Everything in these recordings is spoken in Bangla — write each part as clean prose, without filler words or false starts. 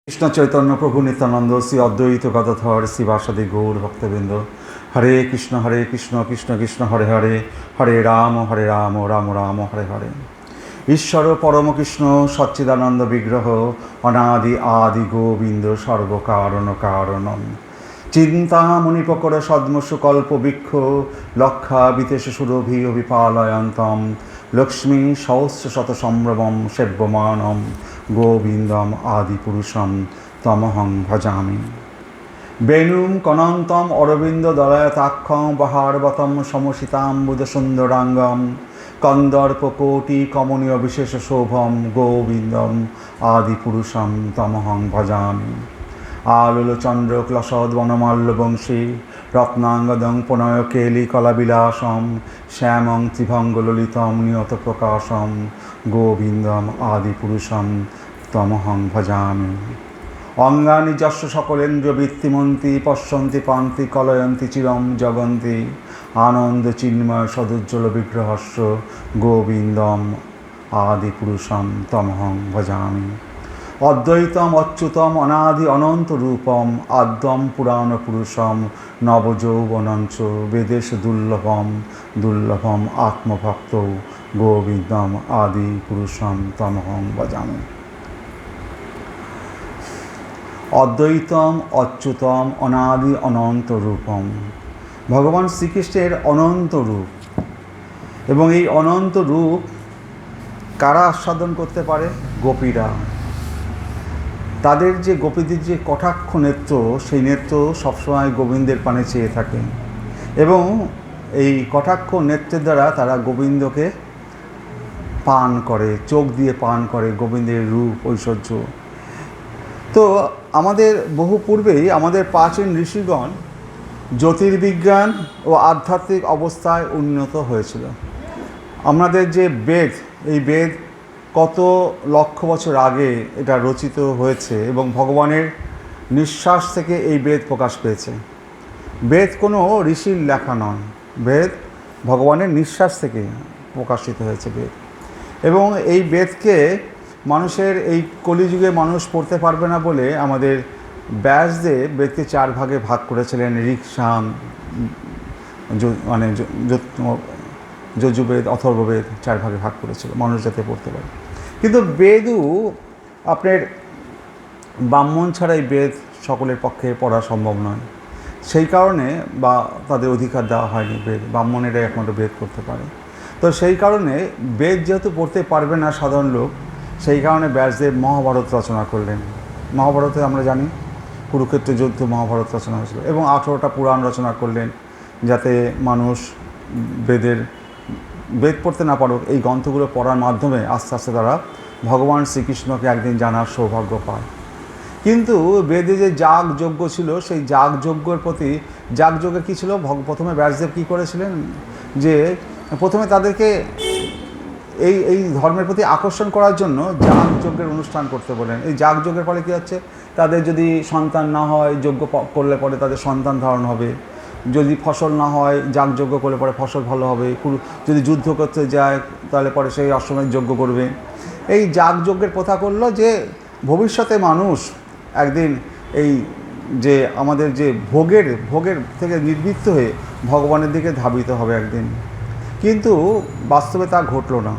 কৃষ্ণ চৈতন্য প্রভু নিত্যানন্দ শ্রী অদ্বৈত গদাধর শিবাসাদি গৌর ভক্তবৃন্দ। হরে কৃষ্ণ কৃষ্ণ কৃষ্ণ হরে হরে, হরে রাম রাম রাম হরে হরে। ঈশ্বর পরম কৃষ্ণ সচ্চিদানন্দ বিগ্রহ, অনাদি আদি গোবিন্দ সর্বকারণ কারণম। চিন্তামণিপকর সদ্মসুকল্প বৃক্ষ, লক্ষা বিতেশ সুরভি অভিপালয়ন্তম, লক্ষ্মী সহস্র শত সম্ভ্রমম সেব্যমানম, গোবিন্দম আদিপুরুষম তমহং ভজামি। বেণুম কনন্তম অরবিন্দ দলয়তাক্ষং বহার্বতম সমসিতাম্বুদ সুন্দরাঙ্গম, কন্দর্প কোটি কমনীয় বিশেষ শোভম, গোবিন্দম আদিপুরুষম তমহং ভজামি। আলোল চন্দ্র ক্লসদ বনমাল্য বংশী, রত্নাঙ্গদং প্রণয় কেলি কলাবিলাসম, শ্যামং ত্রিভঙ্গ ললিতম নিয়ত প্রকাশম, গোবিন্দম আদিপুরুষম তমহং ভজামি। অঙ্গানি যস্য সকলেন্দ্র বৃত্তিমন্তি, পশ্যন্তি পান্তি কলয়ন্তি চিরম জগন্তি, আনন্দ চিন্ময় সদুজ্জ্বল বিগ্রহস্য, গোবিন্দম আদিপুরুষম তমহং ভজামি। অদ্বৈতম অচ্যুতম অনাদি অনন্ত রূপম, আদ্যম পুরাণ পুরুষম নবযৌবনঞ্চ, বেদেশ দুর্লভম দুর্লভম আত্মভক্ত, গোবিন্দম আদি পুরুষম তমহং ভজামি। অদ্বৈতম অচ্যুতম অনাদি অনন্ত রূপম, ভগবান শ্রীকৃষ্ণের অনন্ত রূপ। এবং এই অনন্ত রূপ কারা আস্বাদন করতে পারে? গোপীরা। তাদের যে গোপীদের যে কটাক্ষ নেত্র, সেই নেত্র সবসময় গোবিন্দের পানে চেয়ে থাকে, এবং এই কটাক্ষ নেত্রের দ্বারা তারা গোবিন্দকে পান করে, চোখ দিয়ে পান করে গোবিন্দের রূপ ঐশ্বর্য। তো আমাদের বহু পূর্বেই আমাদের প্রাচীন ঋষিগণ জ্যোতির্বিজ্ঞান ও আধ্যাত্মিক অবস্থায় উন্নত হয়েছিল। আমাদের যে বেদ, এই বেদ কত লক্ষ বছর আগে এটা রচিত হয়েছে, এবং ভগবানের নিঃশ্বাস থেকে এই বেদ প্রকাশ পেয়েছে। বেদ কোনো ঋষির লেখা নয়, বেদ ভগবানের নিঃশ্বাস থেকে প্রকাশিত হয়েছে বেদ। এবং এই বেদকে মানুষের এই কলিযুগে মানুষ পড়তে পারবে না বলে আমাদের ব্যাসদেব বেদকে 4 ভাগে ভাগ করেছিলেন। ঋক, সাম, মানে যজুর্বেদ, অথর্ববেদ 4 ভাগে ভাগ করেছিল মানুষ যাতে পড়তে পারে। কিন্তু বেদও আপনার ব্রাহ্মণ ছাড়া এই বেদ সকলের পক্ষে পড়া সম্ভব নয়। সেই কারণে বা তাদের অধিকার দেওয়া হয়নি, বেদ ব্রাহ্মণেরাই একমাত্র বেদ পড়তে পারে। তো সেই কারণে বেদ যেহেতু পড়তে পারবে না সাধারণ লোক, সেই কারণে ব্যাসদেব মহাভারত রচনা করলেন। মহাভারতে আমরা জানি কুরুক্ষেত্র যুদ্ধ মহাভারত রচনা হয়েছিল, এবং 18টা পুরাণ রচনা করলেন, যাতে মানুষ বেদ পড়তে না পারুক, এই গ্রন্থগুলো পড়ার মাধ্যমে আস্তে আস্তে তারা ভগবান শ্রীকৃষ্ণকে একদিন জানার সৌভাগ্য পায়। কিন্তু বেদে যে যাগযজ্ঞ ছিল, সেই যাগযজ্ঞের প্রতি, যাগযজ্ঞে কী ছিল, প্রথমে ব্যাসদেব কী করেছিলেন, যে প্রথমে তাদেরকে এই ধর্মের প্রতি আকর্ষণ করার জন্য যাগযজ্ঞের অনুষ্ঠান করতে বলেন। এই যাগযজ্ঞের ফলে কী হচ্ছে, তাদের যদি সন্তান না হয়, যজ্ঞ করলে পরে তাদের সন্তান ধারণ হবে। যদি ফসল না হয়, যাগযজ্ঞ করলে পরে ফসল ভালো হবে। যদি যুদ্ধ করতে যায়, তাহলে পরে সেই অশ্বমেধ যজ্ঞ করবে। এই যাগযজ্ঞের প্রথা করলো যে ভবিষ্যতে মানুষ একদিন এই যে আমাদের যে ভোগের থেকে নিবৃত্ত হয়ে ভগবানের দিকে ধাবিত হবে একদিন। কিন্তু বাস্তবে তা ঘটলো না।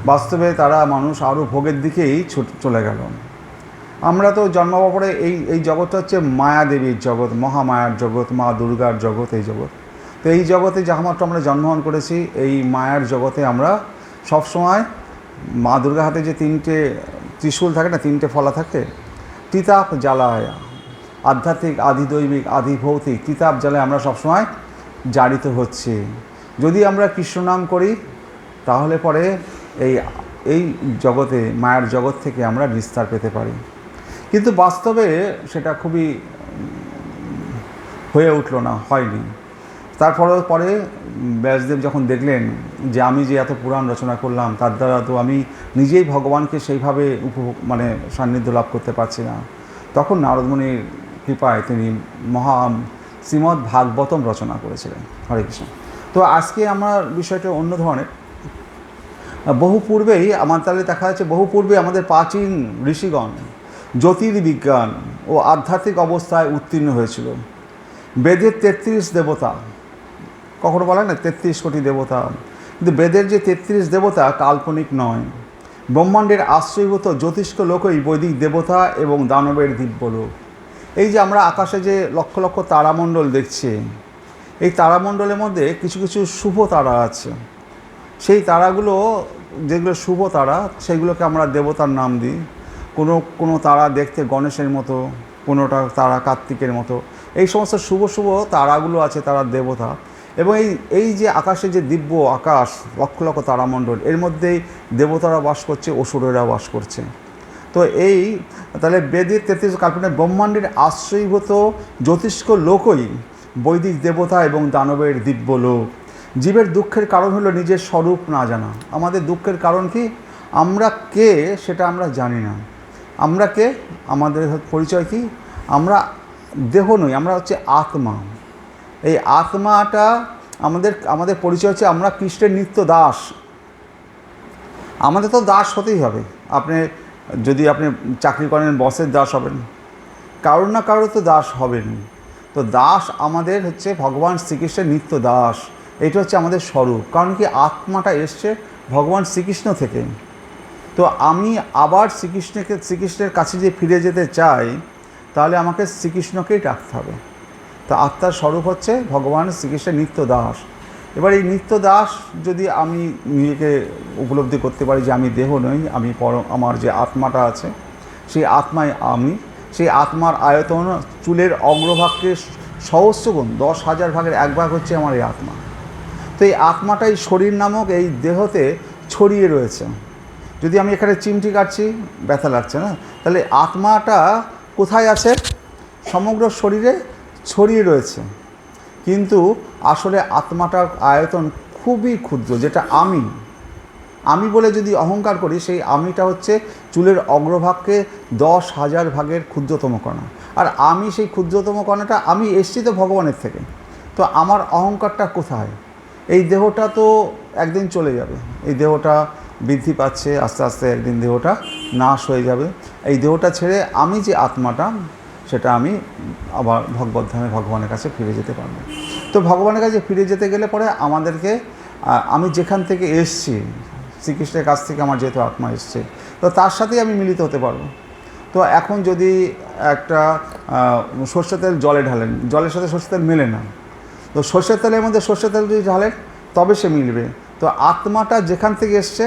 বাস্তবে তারা মানুষ আরও ভোগের দিকেই চলে গেল। আমরা তো জন্মাবার পরে এই জগৎটা হচ্ছে মায়াদেবীর জগৎ, মহামায়ার জগৎ, মা দুর্গার জগৎ, এই জগৎ। তো এই জগতে যাহামাত্র আমরা জন্মগ্রহণ করেছি, এই মায়ার জগতে আমরা সবসময় মা দুর্গার হাতে যে 3টে ত্রিশূল থাকে না, 3টে ফলা থাকে, তিতাপ জ্বালায়, আধ্যাত্মিক, আদিদৈবিক, আদিভৌতিক তিতাপ জ্বালায় আমরা সবসময় জারিত হচ্ছি। যদি আমরা কৃষ্ণ নাম করি, তাহলে পরে এই জগতে, মায়ার জগৎ থেকে আমরা নিস্তার পেতে পারি। কিন্তু বাস্তবে সেটা খুবই হয়ে উঠল না, হয়নি। পরে ব্যাসদেব যখন দেখলেন যে আমি যে এত পুরাণ রচনা করলাম, তার দ্বারা তো আমি নিজেই ভগবানকে সেইভাবে সান্নিধ্য লাভ করতে পারছি না, তখন নারদমুনির কৃপায় তিনি শ্রীমদ্ ভাগবতম রচনা করেছিলেন। হরে কৃষ্ণ। তো আজকে আমার বিষয়টা অন্য ধরনের। বহু পূর্বেই আমার তাহলে দেখা যাচ্ছে, বহু পূর্বে আমাদের প্রাচীন ঋষিগণ জ্যোতির্বিজ্ঞান ও আধ্যাত্মিক অবস্থায় উত্তীর্ণ হয়েছিল। বেদের 33 দেবতা, কখনো বলে না 33 কোটি দেবতা, কিন্তু বেদের যে 33 দেবতা কাল্পনিক নয়। ব্রহ্মাণ্ডের আশ্রয়ভূত জ্যোতিষ্ক লোকই বৈদিক দেবতা এবং দানবের দিব্যলোক। এই যে আমরা আকাশে যে লক্ষ লক্ষ তারামণ্ডল দেখছি, এই তারামণ্ডলের মধ্যে কিছু কিছু শুভ তারা আছে। সেই তারাগুলো যেগুলো শুভ তারা, সেইগুলোকে আমরা দেবতার নাম দিই। কোনো কোনো তারা দেখতে গণেশের মতো, কোনোটা তারা কার্তিকের মতো। এই সমস্ত শুভ শুভ তারাগুলো আছে, তারা দেবতা। এবং এই যে আকাশে যে দিব্য আকাশ, লক্ষ লক্ষ তারামণ্ডল, এর মধ্যেই দেবতারা বাস করছে, অসুরেরা বাস করছে। তো এই তাহলে বেদের 33 কাল্পনিক ব্রহ্মাণ্ডের আশ্রয়ভূত জ্যোতিষ্ক লোকই বৈদিক দেবতা এবং দানবের দিব্য লোক। জীবের দুঃখের কারণ হলো নিজের স্বরূপ না জানা। আমাদের দুঃখের কারণ কি? আমরা কে সেটা আমরা জানি না। আমরা কে? আমাদের পরিচয় কি? আমরা দেহ নই, আমরা হচ্ছে আত্মা। এই আত্মাটা আমাদের পরিচয় হচ্ছে আমরা কৃষ্ণের নিত্য দাস। আমাদের তো দাস হতেই হবে। যদি আপনি চাকরি করেন, বসের দাস হবেন, কারোর না কারোর তো দাস হবেন। তো দাস আমাদের হচ্ছে ভগবান শ্রীকৃষ্ণের নিত্য দাস। এটা হচ্ছে আমাদের স্বরূপ। কারণ কি? আত্মাটা এসছে ভগবান শ্রীকৃষ্ণ থেকে। তো আমি আবার শ্রীকৃষ্ণের কাছে যে ফিরে যেতে চাই, তাহলে আমাকে শ্রীকৃষ্ণকেই ডাকতে হবে। তো আত্মার স্বরূপ হচ্ছে ভগবান শ্রীকৃষ্ণের নিত্য দাস। এবার এই নিত্য দাস যদি আমি নিজেকে উপলব্ধি করতে পারি যে আমি দেহ নই, আমি আমার যে আত্মাটা আছে সেই আত্মাই আমি। সেই আত্মার আয়তন চুলের অগ্রভাগকে সহস্র গুণ, 10,000 ভাগের 1 ভাগ হচ্ছে আমার এই আত্মা। তো এই আত্মাটাই শরীর নামক এই দেহতে ছড়িয়ে রয়েছে। যদি আমি এখানে চিমটি কাটছি, ব্যথা লাগছে না, তাহলে আত্মাটা কোথায় আছে? সমগ্র শরীরে ছড়িয়ে রয়েছে। কিন্তু আসলে আত্মাটার আয়তন খুবই ক্ষুদ্র। যেটা আমি বলে যদি অহংকার করি, সেই আমিটা হচ্ছে চুলের অগ্রভাগকে 10,000 ভাগের ক্ষুদ্রতম কণা। আর আমি সেই ক্ষুদ্রতম কণাটা, আমি এসছি তো ভগবানের থেকে। তো আমার অহংকারটা কোথায়? এই দেহটা তো একদিন চলে যাবে। এই দেহটা বৃদ্ধি পাচ্ছে, আস্তে আস্তে একদিন দেহটা নাশ হয়ে যাবে। এই দেহটা ছেড়ে আমি যে আত্মাটা, সেটা আমি আবার ভগবদ্ধামে ভগবানের কাছে ফিরে যেতে পারবো। তো ভগবানের কাছে ফিরে যেতে গেলে পরে আমাদেরকে, আমি যেখান থেকে এসছি, শ্রীকৃষ্ণের কাছ থেকে আমার যেহেতু আত্মা এসছে, তো তার সাথেই আমি মিলিত হতে পারবো। তো এখন যদি একটা সর্ষের তেল জলে ঢালেন, জলের সাথে সর্ষের তেল মেলে না। তো সর্ষের তেলের মধ্যে সর্ষের তেল যদি ঢালেন, তবে সে মিলবে। তো আত্মাটা যেখান থেকে এসছে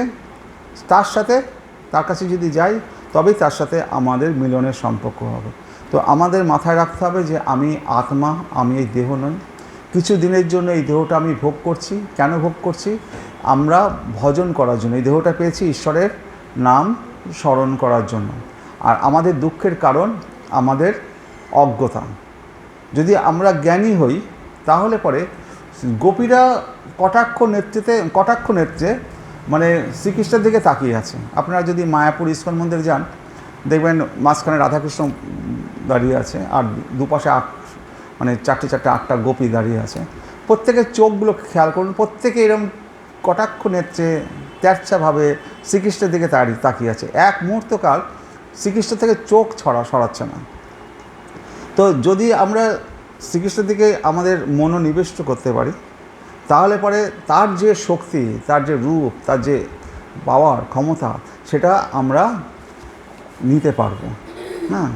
তার কাছে যদি যাই, তবেই তার সাথে আমাদের মিলনের সম্পর্ক হবে। তো আমাদের মাথায় রাখতে হবে যে আমি আত্মা, আমি এই দেহ নই। কিছু দিনের জন্য এই দেহটা আমি ভোগ করছি। কেন ভোগ করছি? আমরা ভজন করার জন্য এই দেহটা পেয়েছি, ঈশ্বরের নাম স্মরণ করার জন্য। আর আমাদের দুঃখের কারণ আমাদের অজ্ঞতা। যদি আমরা জ্ঞানী হই, তাহলে পরে গোপীরা কটাক্ষ নেত্রে মানে শ্রীকৃষ্ণের দিকে তাকিয়ে আছে। আপনারা যদি মায়াপুর ইস্কন মন্দির যান, দেখবেন মাঝখানে রাধাকৃষ্ণ দাঁড়িয়ে আছে, আর দুপাশে চারটে 8টা গোপী দাঁড়িয়ে আছে। প্রত্যেকের চোখগুলো খেয়াল করুন, প্রত্যেকে এরকম কটাক্ষ নেত্রে তেরছাভাবে শ্রীকৃষ্ণের দিকে তাকিয়ে আছে। এক মুহূর্তকাল শ্রীকৃষ্ণ থেকে চোখ সরাচ্ছে না। তো যদি আমরা শ্রীকৃষ্ণের দিকে আমাদের মনোনিবেষ্ট করতে পারি, তাহলে পরে তার যে শক্তি, তার যে রূপ, তার যে পাওয়ার ক্ষমতা, সেটা আমরা নিতে পারবো। হ্যাঁ,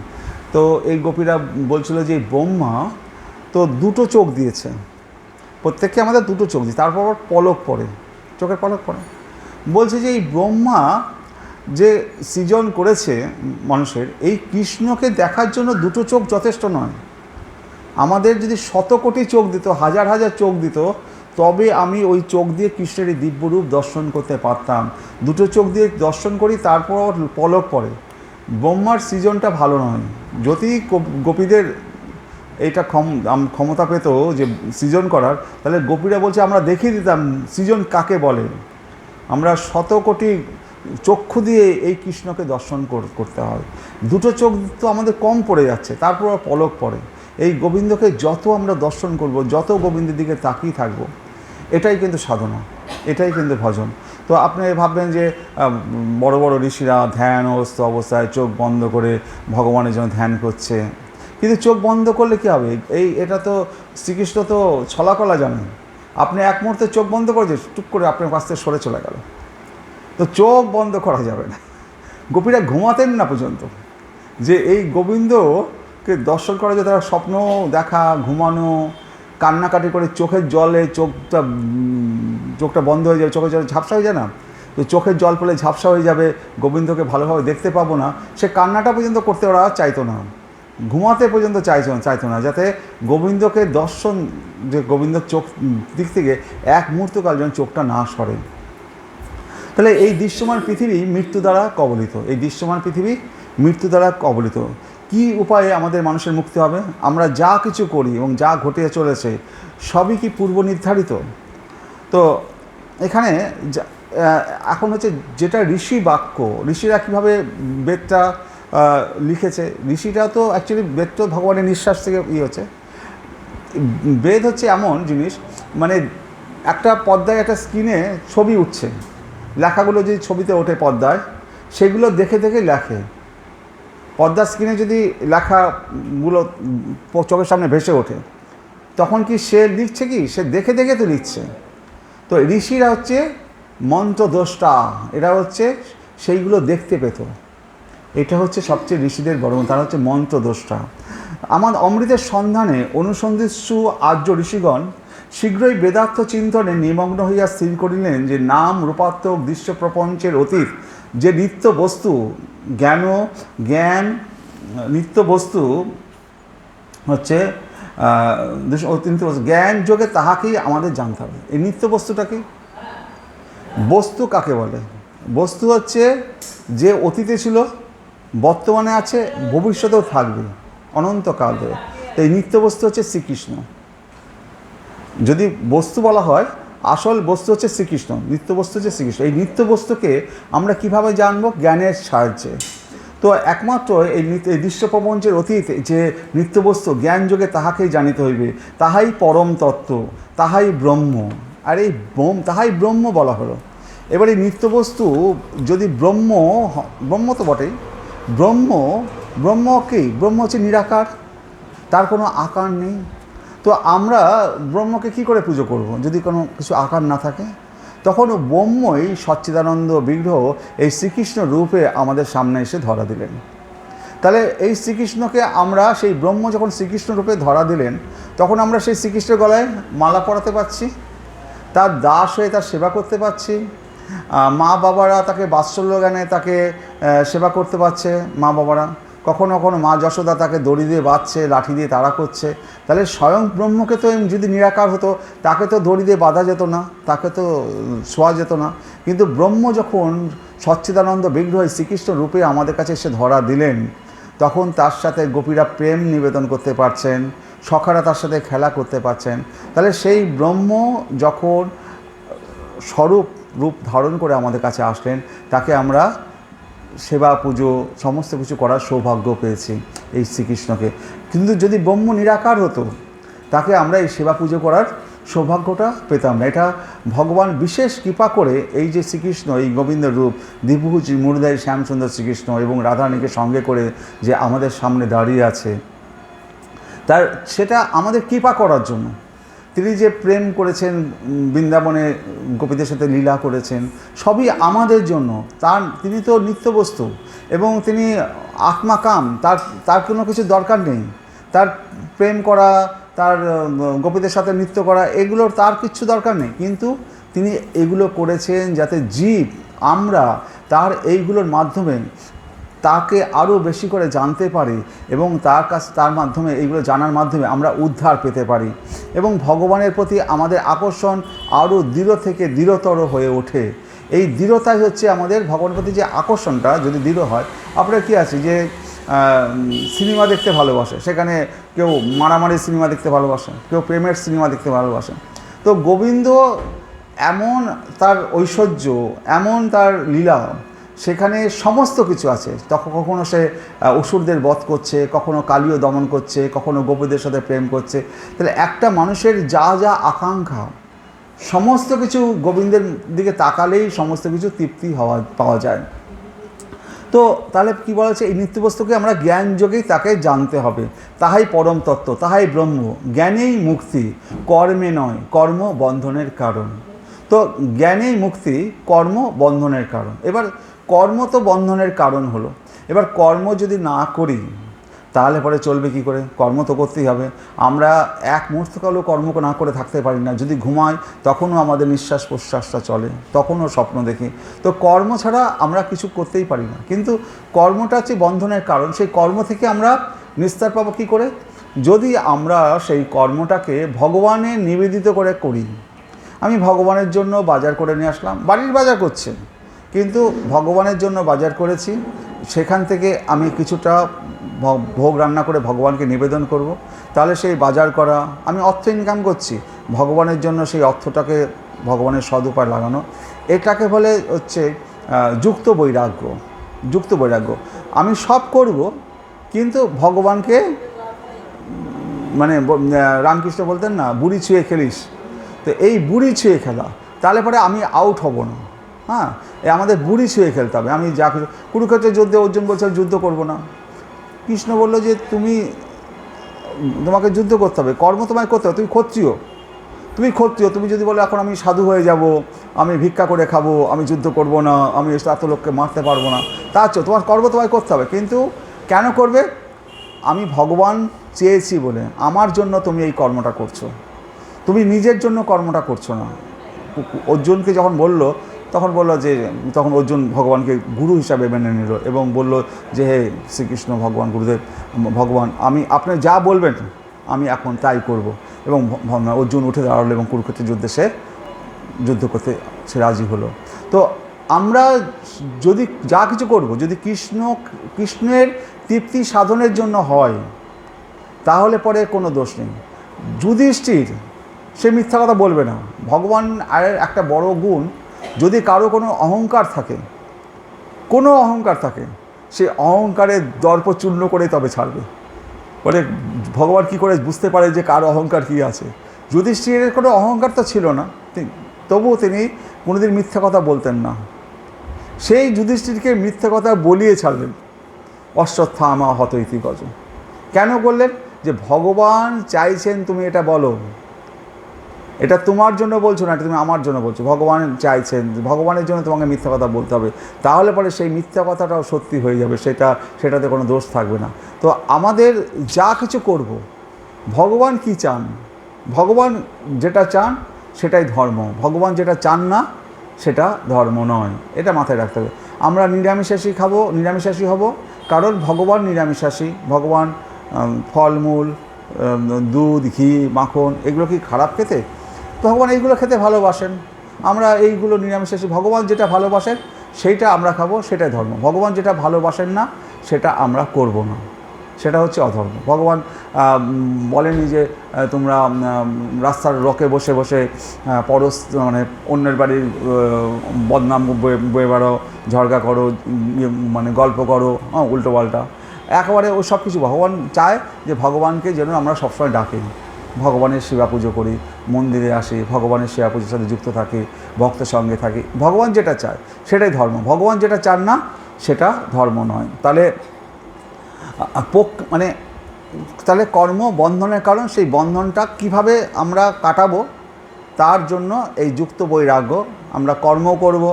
তো এই গোপীরা বলছিল যে ব্রহ্মা তো 2টো চোখ দিয়েছে, প্রত্যেককে আমাদের 2টো চোখ দিয়েছে, তারপর পলক পড়ে, চোখের পলক পড়ে। বলছে যে এই ব্রহ্মা যে সৃজন করেছে মানুষের, এই কৃষ্ণকে দেখার জন্য 2টো চোখ যথেষ্ট নয়। আমাদের যদি 100 কোটি চোখ দিত, হাজার হাজার চোখ দিত, তবে আমি ওই চোখ দিয়ে কৃষ্ণের এই দিব্যরূপ দর্শন করতে পারতাম। 2টো চোখ দিয়ে দর্শন করি, তারপর পলক পড়ে। ব্রহ্মার সৃজনটা ভালো নয়। যদি গোপীদের এইটা ক্ষমতা পেত যে সৃজন করার, তাহলে গোপীরা বলছে আমরা দেখিয়ে দিতাম সৃজন কাকে বলে। আমরা 100 কোটি চক্ষু দিয়ে এই কৃষ্ণকে দর্শন করতে হয়। 2টো চোখ তো আমাদের কম পড়ে যাচ্ছে, তারপর পলক পড়ে। এই গোবিন্দকে যত আমরা দর্শন করব, যত গোবিন্দের দিকে তাকিয়ে থাকবো, এটাই কিন্তু সাধনা, এটাই কিন্তু ভজন। তো আপনি ভাববেন যে বড় বড় ঋষিরা ধ্যানস্থ অবস্থায় চোখ বন্ধ করে ভগবানের জন্য ধ্যান করছে, কিন্তু চোখ বন্ধ করলে কী হবে? এটা তো শ্রীকৃষ্ণ তো ছলাকলা জানেন। আপনি এক মুহূর্তে চোখ বন্ধ করে টুক করে আপনার কাছ থেকে সরে চলে গেল, তো চোখ বন্ধ করা যাবে না। গোপীরা ঘুমাতেন না পর্যন্ত, যে এই গোবিন্দকে দর্শন করা যায়, তারা স্বপ্ন দেখা, ঘুমানো, কান্নাকাটি করে চোখের জলে চোখটা বন্ধ হয়ে যাবে, চোখের জলে ঝাপসা হয়ে যায় না, তো চোখের জল পড়লে ঝাপসা হয়ে যাবে, গোবিন্দকে ভালোভাবে দেখতে পাবো না, সে কান্নাটা পর্যন্ত করতে ওরা চাইতো না, ঘুমাতে পর্যন্ত চাইতো না, যাতে গোবিন্দকে দর্শন, যে গোবিন্দর চোখ দিক থেকে এক মুহূর্তকাল যেন চোখটা না সরে। তাহলে এই দৃশ্যমান পৃথিবী মৃত্যু দ্বারা কবলিত, এই দৃশ্যমান পৃথিবী মৃত্যু দ্বারা কবলিত। কি উপায়ে আমাদের মানুষের মুক্তি হবে? আমরা যা কিছু করি এবং যা ঘটে চলেছে সবই কি পূর্ব নির্ধারিত? তো এখানে এখন হচ্ছে যেটা ঋষি বাক্য, ঋষিরা কীভাবে বেদটা লিখেছে, ঋষিরা তো অ্যাকচুয়ালি বেদ তো ভগবানের নিঃশ্বাস থেকে হচ্ছে। বেদ হচ্ছে এমন জিনিস, মানে একটা পর্দায় একটা স্ক্রিনে ছবি উঠছে, লেখাগুলো যদি ছবিতে ওঠে পর্দায়, সেগুলো দেখে দেখে লেখে। পর্দার স্ক্রিনে যদি লেখাগুলো চোখের সামনে ভেসে ওঠে, তখন কি সে লিখছে? কি সে দেখে দেখে তো লিখছে। তো ঋষিরা হচ্ছে মন্ত্রদ্রষ্টা, এরা হচ্ছে সেইগুলো দেখতে পেত। এটা হচ্ছে সবচেয়ে ঋষিদের বড়, তারা হচ্ছে মন্ত্রদ্রষ্টা। আমার অমৃতের সন্ধানে অনুসন্ধিৎসু আর্য ঋষিগণ শীঘ্রই বেদার্থ চিন্তনে নিমগ্ন হইয়া স্থির করিলেন যে নাম রূপাত্মক দৃশ্য প্রপঞ্চের অতীত যে নিত্য বস্তু জ্ঞান নিত্য বস্তু হচ্ছে জ্ঞান যোগে তাহাকেই আমাদের জানতে হবে। এই নিত্য বস্তুটা কি? বস্তু কাকে বলে? বস্তু হচ্ছে যে অতীতে ছিল, বর্তমানে আছে, ভবিষ্যতেও থাকবে অনন্তকাল ধরে। এই নিত্য বস্তু হচ্ছে শ্রীকৃষ্ণ। যদি বস্তু বলা হয়, আসল বস্তু হচ্ছে শ্রীকৃষ্ণ, নিত্য বস্তু হচ্ছে শ্রীকৃষ্ণ। এই নিত্য বস্তুকে আমরা কিভাবে জানবো? জ্ঞানের সাহায্যে। তো একমাত্র এই দৃশ্য প্রপঞ্চের অতীত যে নিত্যবস্তু জ্ঞান যোগে তাহাকেই জানিতে হইবে, তাহাই পরম তত্ত্ব, তাহাই ব্রহ্ম। আর এই তাহাই ব্রহ্ম বলা হলো। এবার এই নিত্যবস্তু যদি ব্রহ্ম তো বটেই, ব্রহ্ম কি? ব্রহ্ম হচ্ছে নিরাকার, তার কোনো আকার নেই। তো আমরা ব্রহ্মকে কি করে পুজো করব যদি কোনো কিছু আকার না থাকে? তখন ব্রহ্মই সচ্চিদানন্দ বিগ্রহ এই শ্রীকৃষ্ণ রূপে আমাদের সামনে এসে ধরা দিলেন। তাহলে এই শ্রীকৃষ্ণকে আমরা, সেই ব্রহ্ম যখন শ্রীকৃষ্ণ রূপে ধরা দিলেন, তখন আমরা সেই শ্রীকৃষ্ণের গলায় মালা পরাতে পারছি, তার দাস হয়ে তার সেবা করতে পারছি। মা বাবারা তাকে বাৎসল্য জ্ঞানে তাকে সেবা করতে পারছে। মা বাবারা কখনো কখনো মা যশোদা তাকে দড়ি দিয়ে বাঁধছে, লাঠি দিয়ে তাড়া করছে। তাহলে স্বয়ং ব্রহ্মকে তো যদি নিরাকার হতো, তাকে তো দড়ি দিয়ে বাঁধা যেত না, তাকে তো ছোঁয়া যেত না। কিন্তু ব্রহ্ম যখন সচ্চিদানন্দ বিগ্রহ শ্রীকৃষ্ণ রূপে আমাদের কাছে এসে ধরা দিলেন, তখন তার সাথে গোপীরা প্রেম নিবেদন করতে পারছেন, সখারা তার সাথে খেলা করতে পারছেন। তাহলে সেই ব্রহ্ম যখন রূপ ধারণ করে আমাদের কাছে আসলেন, তাকে আমরা সেবা পুজো সমস্ত কিছু করার সৌভাগ্য পেয়েছি এই শ্রীকৃষ্ণকে। কিন্তু যদি ব্রহ্ম নিরাকার হতো, তাকে আমরা এই সেবা পুজো করার সৌভাগ্যটা পেতাম না। এটা ভগবান বিশেষ কৃপা করে এই যে শ্রীকৃষ্ণ, এই গোবিন্দের রূপ দ্বিভুজ মুরুদাই শ্যামসুন্দর শ্রীকৃষ্ণ এবং রাধারানীকে সঙ্গে করে যে আমাদের সামনে দাঁড়িয়ে আছে, সেটা আমাদের কৃপা করার জন্য। তিনি যে প্রেম করেছেন, বৃন্দাবনে গোপীদের সাথে লীলা করেছেন, সবই আমাদের জন্য। তিনি তো নিত্যবস্তু এবং তিনি আত্মাকাম, তার কোনো কিছু দরকার নেই। তার প্রেম করা, তার গোপীদের সাথে নৃত্য করা, এগুলোর তার কিচ্ছু দরকার নেই। কিন্তু তিনি এগুলো করেছেন যাতে আমরা তার এইগুলোর মাধ্যমে তাকে আরও বেশি করে জানতে পারি এবং তার মাধ্যমে এইগুলো জানার মাধ্যমে আমরা উদ্ধার পেতে পারি এবং ভগবানের প্রতি আমাদের আকর্ষণ আরও দৃঢ় থেকে দৃঢ়তর হয়ে ওঠে। এই দৃঢ়তাই হচ্ছে আমাদের ভগবানের প্রতি যে আকর্ষণটা যদি দৃঢ় হয়। আপনার কি আছে যে সিনেমা দেখতে ভালোবাসে, সেখানে কেউ মারামারি সিনেমা দেখতে ভালোবাসে, কেউ প্রেমের সিনেমা দেখতে ভালোবাসে। তো গোবিন্দ এমন তার ঐশ্বর্য, এমন তার লীলা, সেখানে সমস্ত কিছু আছে। তখন কখনো সে অসুরদের বধ করছে, কখনো কালীও দমন করছে, কখনো গোপীদের সাথে প্রেম করছে। তাহলে একটা মানুষের যা যা আকাঙ্ক্ষা, সমস্ত কিছু গোবিন্দের দিকে তাকালেই সমস্ত কিছু তৃপ্তি পাওয়া যায়। তো তাহলে কী বলা হচ্ছে, এই নিত্যবস্তুকে আমরা জ্ঞান যোগেই তাকে জানতে হবে। তাহাই পরম তত্ত্ব, তাহাই ব্রহ্ম, জ্ঞানেই মুক্তি, কর্মে নয়, কর্ম বন্ধনের কারণ। তো জ্ঞানেই মুক্তি, কর্ম বন্ধনের কারণ। এবার কর্ম তো বন্ধনের কারণ হলো, এবার কর্ম যদি না করি তাহলে পরে চলবে কি করে? কর্ম তো করতেই হবে। আমরা এক মুহূর্তকালও কর্ম না করে থাকতে পারি না। যদি ঘুমাই তখনও আমাদের নিঃশ্বাস প্রশ্বাসটা চলে, তখনও স্বপ্ন দেখি। তো কর্ম ছাড়া আমরা কিছু করতেই পারি না। কিন্তু কর্মটা হচ্ছে বন্ধনের কারণ। সেই কর্ম থেকে আমরা নিস্তার পাবো কী করে? যদি আমরা সেই কর্মটাকে ভগবানের নিবেদিত করে করি। আমি ভগবানের জন্য বাজার করে নিয়ে আসলাম, বাড়ির বাজার করছে, কিন্তু ভগবানের জন্য বাজার করেছি, সেখান থেকে আমি কিছুটা ভোগ রান্না করে ভগবানকে নিবেদন করব। তাহলে সেই বাজার করা, আমি অর্থ ইনকাম করছি, ভগবানের জন্য সেই অর্থটাকে ভগবানের সদুপায় লাগানো, এটাকে বলে হচ্ছে যুক্ত বৈরাগ্য। যুক্ত বৈরাগ্য, আমি সব করব কিন্তু ভগবানকে, মানে রামকৃষ্ণ বলতেন না, বুড়ি ছুঁয়ে খেলিস। তো এই বুড়ি ছুঁয়ে খেলা, তাহলে পরে আমি আউট হব না। হ্যাঁ, আমাদের বুড়ি ছুঁয়ে খেলতে হবে। আমি যা কিছু, কুরুক্ষেত্রের যুদ্ধে অর্জুন বলছে যুদ্ধ করব না, কৃষ্ণ বললো যে তোমাকে যুদ্ধ করতে হবে, কর্ম তোমায় করতে হবে, তুমি ক্ষত্রিয়, তুমি যদি বলো এখন আমি সাধু হয়ে যাব, আমি ভিক্ষা করে খাবো, আমি যুদ্ধ করব না, আমি এত লোককে মারতে পারবো না, তা হচ্ছে তোমার কর্ম তোমায় করতে হবে। কিন্তু কেন করবে? আমি ভগবান চেয়েছি বলে, আমার জন্য তুমি এই কর্মটা করছো, তুমি নিজের জন্য কর্মটা করছো না। অর্জুনকে যখন বলল, তখন বলল যে, তখন অর্জুন ভগবানকে গুরু হিসাবে মেনে নিল এবং বলল যে, হে শ্রীকৃষ্ণ ভগবান, গুরুদেব ভগবান, আমি আপনি যা বলবেন আমি এখন তাই করব। এবং অর্জুন উঠে দাঁড়ালো এবং কুরুক্ষেত্রের যুদ্ধে সে যুদ্ধ করতে সে রাজি হলো। তো আমরা যদি যা কিছু করব, যদি কৃষ্ণের তৃপ্তি সাধনের জন্য হয়, তাহলে পরে কোনো দোষ নেই। যুধিষ্ঠির সে মিথ্যা কথা বলবে না। ভগবান আর একটা বড় গুণ, যদি কারো কোনো অহংকার থাকে, সে অহংকারের দর্প চূর্ণ করে তবে ছাড়বে। বলে ভগবান কি করে বুঝতে পারে যে কার অহংকার কী আছে? যুধিষ্ঠিরের কোনো অহংকার তো ছিল না, তবুও তিনি কোনোদিন মিথ্যা কথা বলতেন না। সেই যুধিষ্ঠিরকে মিথ্যা কথা বলিয়ে ছাড়লেন। অশ্বত্থামা হত ইতি গজ। কেন বললেন? যে ভগবান চাইছেন তুমি এটা বলো, এটা তোমার জন্য বলছো না, এটা তুমি আমার জন্য বলছো। ভগবান চাইছেন, ভগবানের জন্য তোমাকে মিথ্যা কথা বলতে হবে, তাহলে পরে সেই মিথ্যা কথাটাও সত্যি হয়ে যাবে, সেটাতে কোনো দোষ থাকবে না। তো আমাদের যা কিছু করব, ভগবান কি চান, ভগবান যেটা চান সেটাই ধর্ম, ভগবান যেটা চান না সেটা ধর্ম নয়। এটা মাথায় রাখতে হবে। আমরা নিরামিষাশী হব, কারণ ভগবান নিরামিষাশী। ভগবান ফলমূল, দুধ, ঘি, মাখন এগুলো কি খারাপ খেতে? ভগবান এইগুলো খেতে ভালোবাসেন, আমরা এইগুলো নিরামিষাশী। ভগবান যেটা ভালোবাসেন সেইটা আমরা খাবো, সেটাই ধর্ম। ভগবান যেটা ভালোবাসেন না সেটা আমরা করব না, সেটা হচ্ছে অধর্ম। ভগবান বলেনি যে তোমরা রাস্তার রকে বসে বসে মানে অন্যের বাড়ির বদনাম বয়ে বেড়ো, ঝগড়া করো, মানে গল্প করো, উল্টো পাল্টা, একেবারে ও সব কিছু। ভগবান চায় যে ভগবানকে যেন আমরা সবসময় ডাকি, ভগবানের সেবা পুজো করি, মন্দিরে আসি, ভগবানের সেবা পুজোর সাথে যুক্ত থাকি, ভক্তের সঙ্গে থাকি। ভগবান যেটা চায় সেটাই ধর্ম, ভগবান যেটা চান না সেটা ধর্ম নয়। তাহলে কর্ম বন্ধনের কারণ, সেই বন্ধনটা কিভাবে আমরা কাটাবো, তার জন্য এই যুক্ত বৈরাগ্য। আমরা কর্ম করব,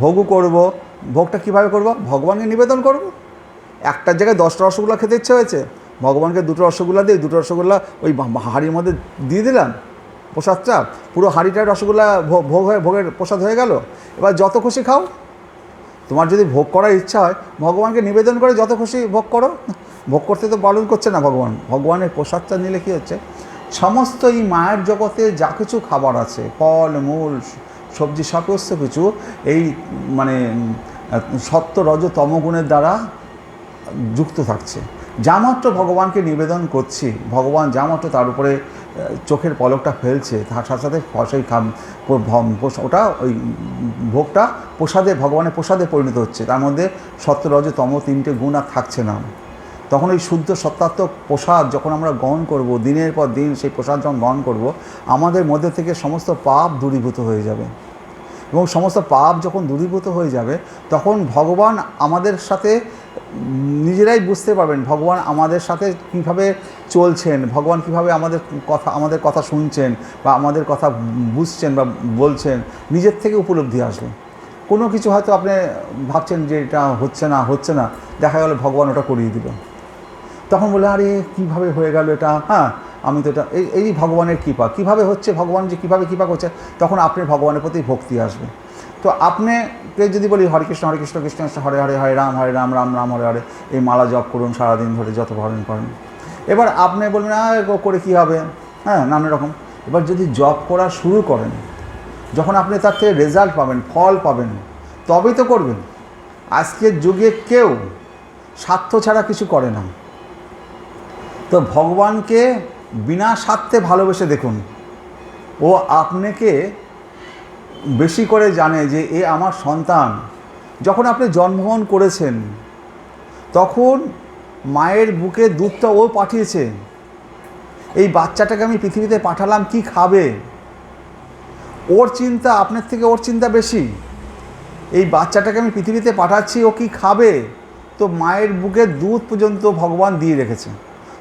ভোগও করব। ভোগটা কিভাবে করব? ভগবানকে নিবেদন করব। একটার জায়গায় 10টা রসগোল্লা খেতে ইচ্ছে হয়েছে, ভগবানকে 2টো রসগোল্লা দিই, 2টো রসগোল্লা ওই হাঁড়ির মধ্যে দিয়ে দিলাম, প্রসাদটা পুরো হাঁড়িটায় রসগোল্লা ভোগের প্রসাদ হয়ে গেল। এবার যত খুশি খাও। তোমার যদি ভোগ করার ইচ্ছা হয়, ভগবানকে নিবেদন করে যত খুশি ভোগ করো। ভোগ করতে তো বারণ করছে না ভগবানের প্রসাদটা নিলে কী হচ্ছে, সমস্ত এই মায়ের জগতে যা কিছু খাবার আছে, ফল মূল সবজি, সমস্ত কিছু এই মানে সত্য রজ তমগুণের দ্বারা যুক্ত থাকছে। যামাত্র ভগবানকে নিবেদন করছি, ভগবান যামাত্র তার উপরে চোখের পলকটা ফেলছে, তার সাথে সাথে সেই ওটা ওই ভোগটা ভগবানের প্রসাদে পরিণত হচ্ছে। তার মধ্যে সত্য রজ তম 3টে গুণ আর থাকছে না। তখন ওই শুদ্ধ সত্যাত্মক প্রসাদ যখন আমরা গ্রহণ করব, দিনের পর দিন সেই প্রসাদ যখন গ্রহণ করব, আমাদের মধ্যে থেকে সমস্ত পাপ দূরীভূত হয়ে যাবে। এবং সমস্ত পাপ যখন দূরীভূত হয়ে যাবে, তখন ভগবান আমাদের সাথে নিজেরাই বুঝতে পারবেন ভগবান আমাদের সাথে কীভাবে চলছেন, ভগবান কীভাবে আমাদের কথা শুনছেন বা আমাদের কথা বুঝছেন বা বলছেন, নিজের থেকে উপলব্ধি আসবে। কোনো কিছু হয়তো আপনি ভাবছেন যে এটা হচ্ছে না, দেখা গেল ভগবান ওটা করিয়ে দিল। তখন বলে, আরে কীভাবে হয়ে গেল এটা, হ্যাঁ আমি তো এটা এই ভগবানের কৃপা, কীভাবে হচ্ছে, ভগবান যে কীভাবে কৃপা করছে, তখন আপনার ভগবানের প্রতি ভক্তি আসবে। তো আপনাকে যদি বলি হরে কৃষ্ণ কৃষ্ণ কৃষ্ণ হরে হরে, হরে রাম রাম রাম হরে হরে, এই মালা জপ করুন সারাদিন ধরে যত ভজন করেন, এবার আপনি বলবেন করে কী হবে, হ্যাঁ নানা রকম। এবার যদি জপ করা শুরু করেন, যখন আপনি তার থেকে রেজাল্ট পাবেন, ফল পাবেন, তবেই তো করবেন। আজকের যুগে কেউ স্বার্থ ছাড়া কিছু করে না। তো ভগবানকে বিনা স্বার্থে ভালোবেসে দেখুন, ও আপনাকে বেশি করে জানে যে এ আমার সন্তান। যখন আপনি জন্মগ্রহণ করেছেন, তখন মায়ের বুকে দুধটা ও পাঠিয়েছে। এই বাচ্চাটাকে আমি পৃথিবীতে পাঠালাম কি খাবে, ওর চিন্তা আপনার থেকে ওর চিন্তা বেশি। এই বাচ্চাটাকে আমি পৃথিবীতে পাঠাচ্ছি, ও কি খাবে, তো মায়ের বুকে দুধ পর্যন্ত ভগবান দিয়ে রেখেছে।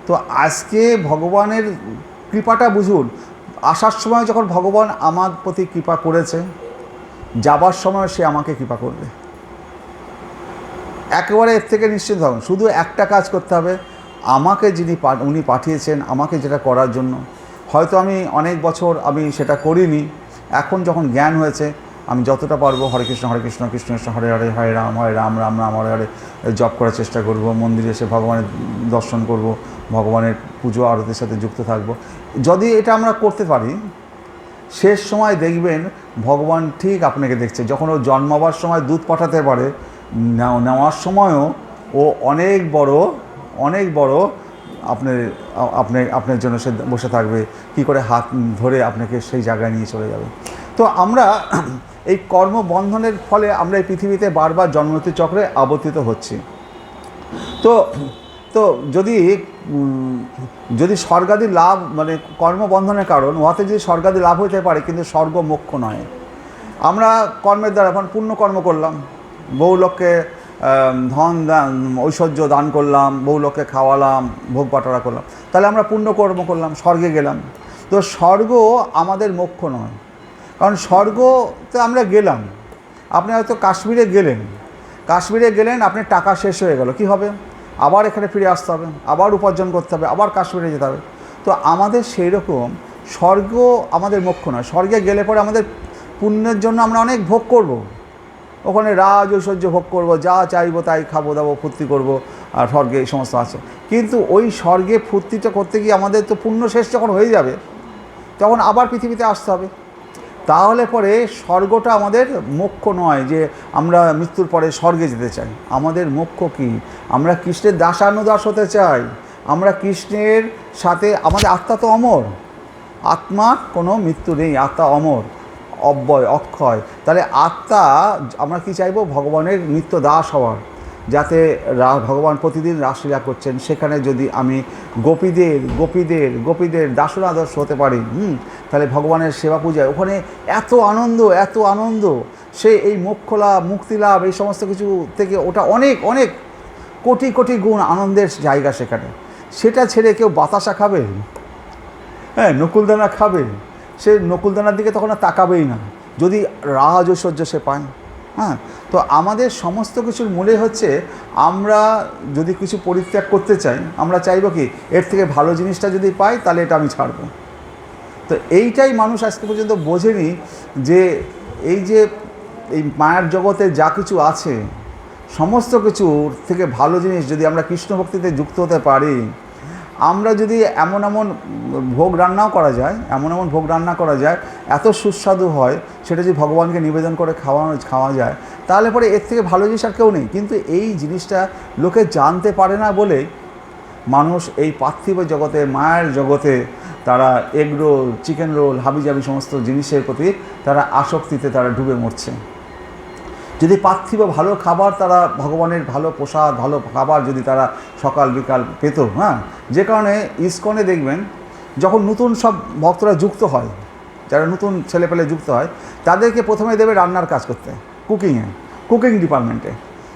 তো আজকে ভগবানের কৃপাটা বুঝুন। আসার সময় যখন ভগবান আমার প্রতি কৃপা করেছে, যাবার সময় সে আমাকে কৃপা করবে। একেবারে এর থেকে নিশ্চিত থাকুন। শুধু একটা কাজ করতে হবে, আমাকে উনি পাঠিয়েছেন আমাকে যেটা করার জন্য। হয়তো আমি অনেক বছর আমি সেটা করিনি, এখন যখন জ্ঞান হয়েছে আমি যতটা পারবো হরে কৃষ্ণ কৃষ্ণ কৃষ্ণ হরে হরে, হরে রাম রাম রাম হরে হরে জপ করার চেষ্টা করব। মন্দিরে এসে ভগবানের দর্শন করব, ভগবানের পুজো আরতির সাথে যুক্ত থাকব। যদি এটা আমরা করতে পারি, শেষ সময় দেখবেন ভগবান ঠিক আপনাকে দেখছে। যখন ও জন্মাবার সময় দুধ পাঠাতে পারে, নেওয়ার সময়ও ও অনেক বড় আপনার জন্য সে বসে থাকবে, কি করে হাত ধরে আপনাকে সেই জায়গায় নিয়ে চলে যাবে। তো আমরা এই কর্মবন্ধনের ফলে আমরা এই পৃথিবীতে বারবার জন্মমৃত্যু চক্রে আবর্তিত হচ্ছি। তো যদি স্বর্গাদি লাভ, মানে কর্মবন্ধনের কারণ উহাতে যদি স্বর্গাদি লাভ হইতে পারে, কিন্তু স্বর্গ মোক্ষ নয়। আমরা কর্মের দ্বারা এখন পুণ্য কর্ম করলাম, বহু লোককে ধন দান ঐশ্বর্য দান করলাম, বহু লোককে খাওয়ালাম, ভোগ বাটোয়ারা করলাম, তাহলে আমরা পুণ্য কর্ম করলাম, স্বর্গে গেলাম। তো স্বর্গ আমাদের মোক্ষ নয়, কারণ স্বর্গতে আমরা গেলাম। আপনি হয়তো কাশ্মীরে গেলেন, আপনার টাকা শেষ হয়ে গেল, কি হবে? আবার এখানে ফিরে আসতে হবে, আবার উপার্জন করতে হবে, আবার কাশ্মীরে যেতে হবে। তো আমাদের সেই রকম স্বর্গ আমাদের মোক্ষ নয়। স্বর্গে গেলে পরে আমাদের পুণ্যের জন্য আমরা অনেক ভোগ করব, ওখানে রাজ ঐশ্বর্য ভোগ করব, যা চাইবো তাই খাবো দাবো, ফুর্তি করব, আর স্বর্গে এই সমস্ত আছে। কিন্তু ওই স্বর্গে ফুর্তিটা করতে গিয়ে আমাদের তো পুণ্য শেষ যখন হয়ে যাবে, তখন আবার পৃথিবীতে আসতে হবে। তাহলে পরে স্বর্গটা আমাদের মোক্ষ নয় যে আমরা মৃত্যুর পরে স্বর্গে যেতে চাই। আমাদের মোক্ষ কি? আমরা কৃষ্ণের দাসানুদাস হতে চাই। আমরা কৃষ্ণের সাথে, আমাদের আত্মা তো অমর, আত্মার কোনো মৃত্যু নেই, আত্মা অমর, অব্যয়, অক্ষয়। তাহলে আত্মা আমরা কি চাইবো? ভগবানের নিত্য দাস হওয়ার, যাতে ভগবান প্রতিদিন রাসলীলা করছেন, সেখানে যদি আমি গোপীদের দাসনাদাস হতে পারি, তাহলে ভগবানের সেবা পূজায় ওখানে এত আনন্দ, সে এই মোক্ষ লাভ, মুক্তি লাভ, এই সমস্ত কিছু থেকে ওটা অনেক কোটি গুণ আনন্দের জায়গা সেখানে। সেটা ছেড়ে কেউ বাতাসা খাবে, হ্যাঁ নকুলদানা খাবে, সে নকুলদানার দিকে তখন আর তাকাবেই না, যদি রাজ ঐশ্বর্য সে পায়। হ্যাঁ, তো আমাদের সমস্ত কিছুর মূলে হচ্ছে, আমরা যদি কিছু পরিত্যাগ করতে চাই, আমরা চাইব কি এর থেকে ভালো জিনিসটা যদি পাই তাহলে এটা আমি ছাড়ব। তো এইটাই মানুষ আজকে পর্যন্ত বোঝেনি, যে এই মায়ার জগতে যা কিছু আছে, সমস্ত কিছুর থেকে ভালো জিনিস যদি আমরা কৃষ্ণ ভক্তিতে যুক্ত হতে পারি, আমরা যদি এমন ভোগ রান্নাও করা যায়, এমন ভোগ রান্না করা যায়, এত সুস্বাদু হয়, সেটা যদি ভগবানকে নিবেদন করে খাওয়া যায়, তাহলে পরে এর থেকে ভালো জিনিস আর কেউ নেই। কিন্তু এই জিনিসটা লোকে জানতে পারে না বলে মানুষ এই পার্থিব জগতে, মায়ের জগতে তারা এগ রোল, চিকেন রোল, হাবিজাবি সমস্ত জিনিসের প্রতি তারা আসক্তিতে তারা ডুবে মরছে। যদি পার্থিব ভালো খাবার তারা, ভগবানের ভালো প্রসাদ, ভালো খাবার যদি তারা সকাল বিকাল পেত, হ্যাঁ, যে কারণে ইসকনে দেখবেন যখন নতুন সব ভক্তরা যুক্ত হয়, যারা নতুন ছেলেপেলে যুক্ত হয়, তাদেরকে প্রথমে দেবে রান্নার কাজ করতে, কুকিং ডিপার্টমেন্টে।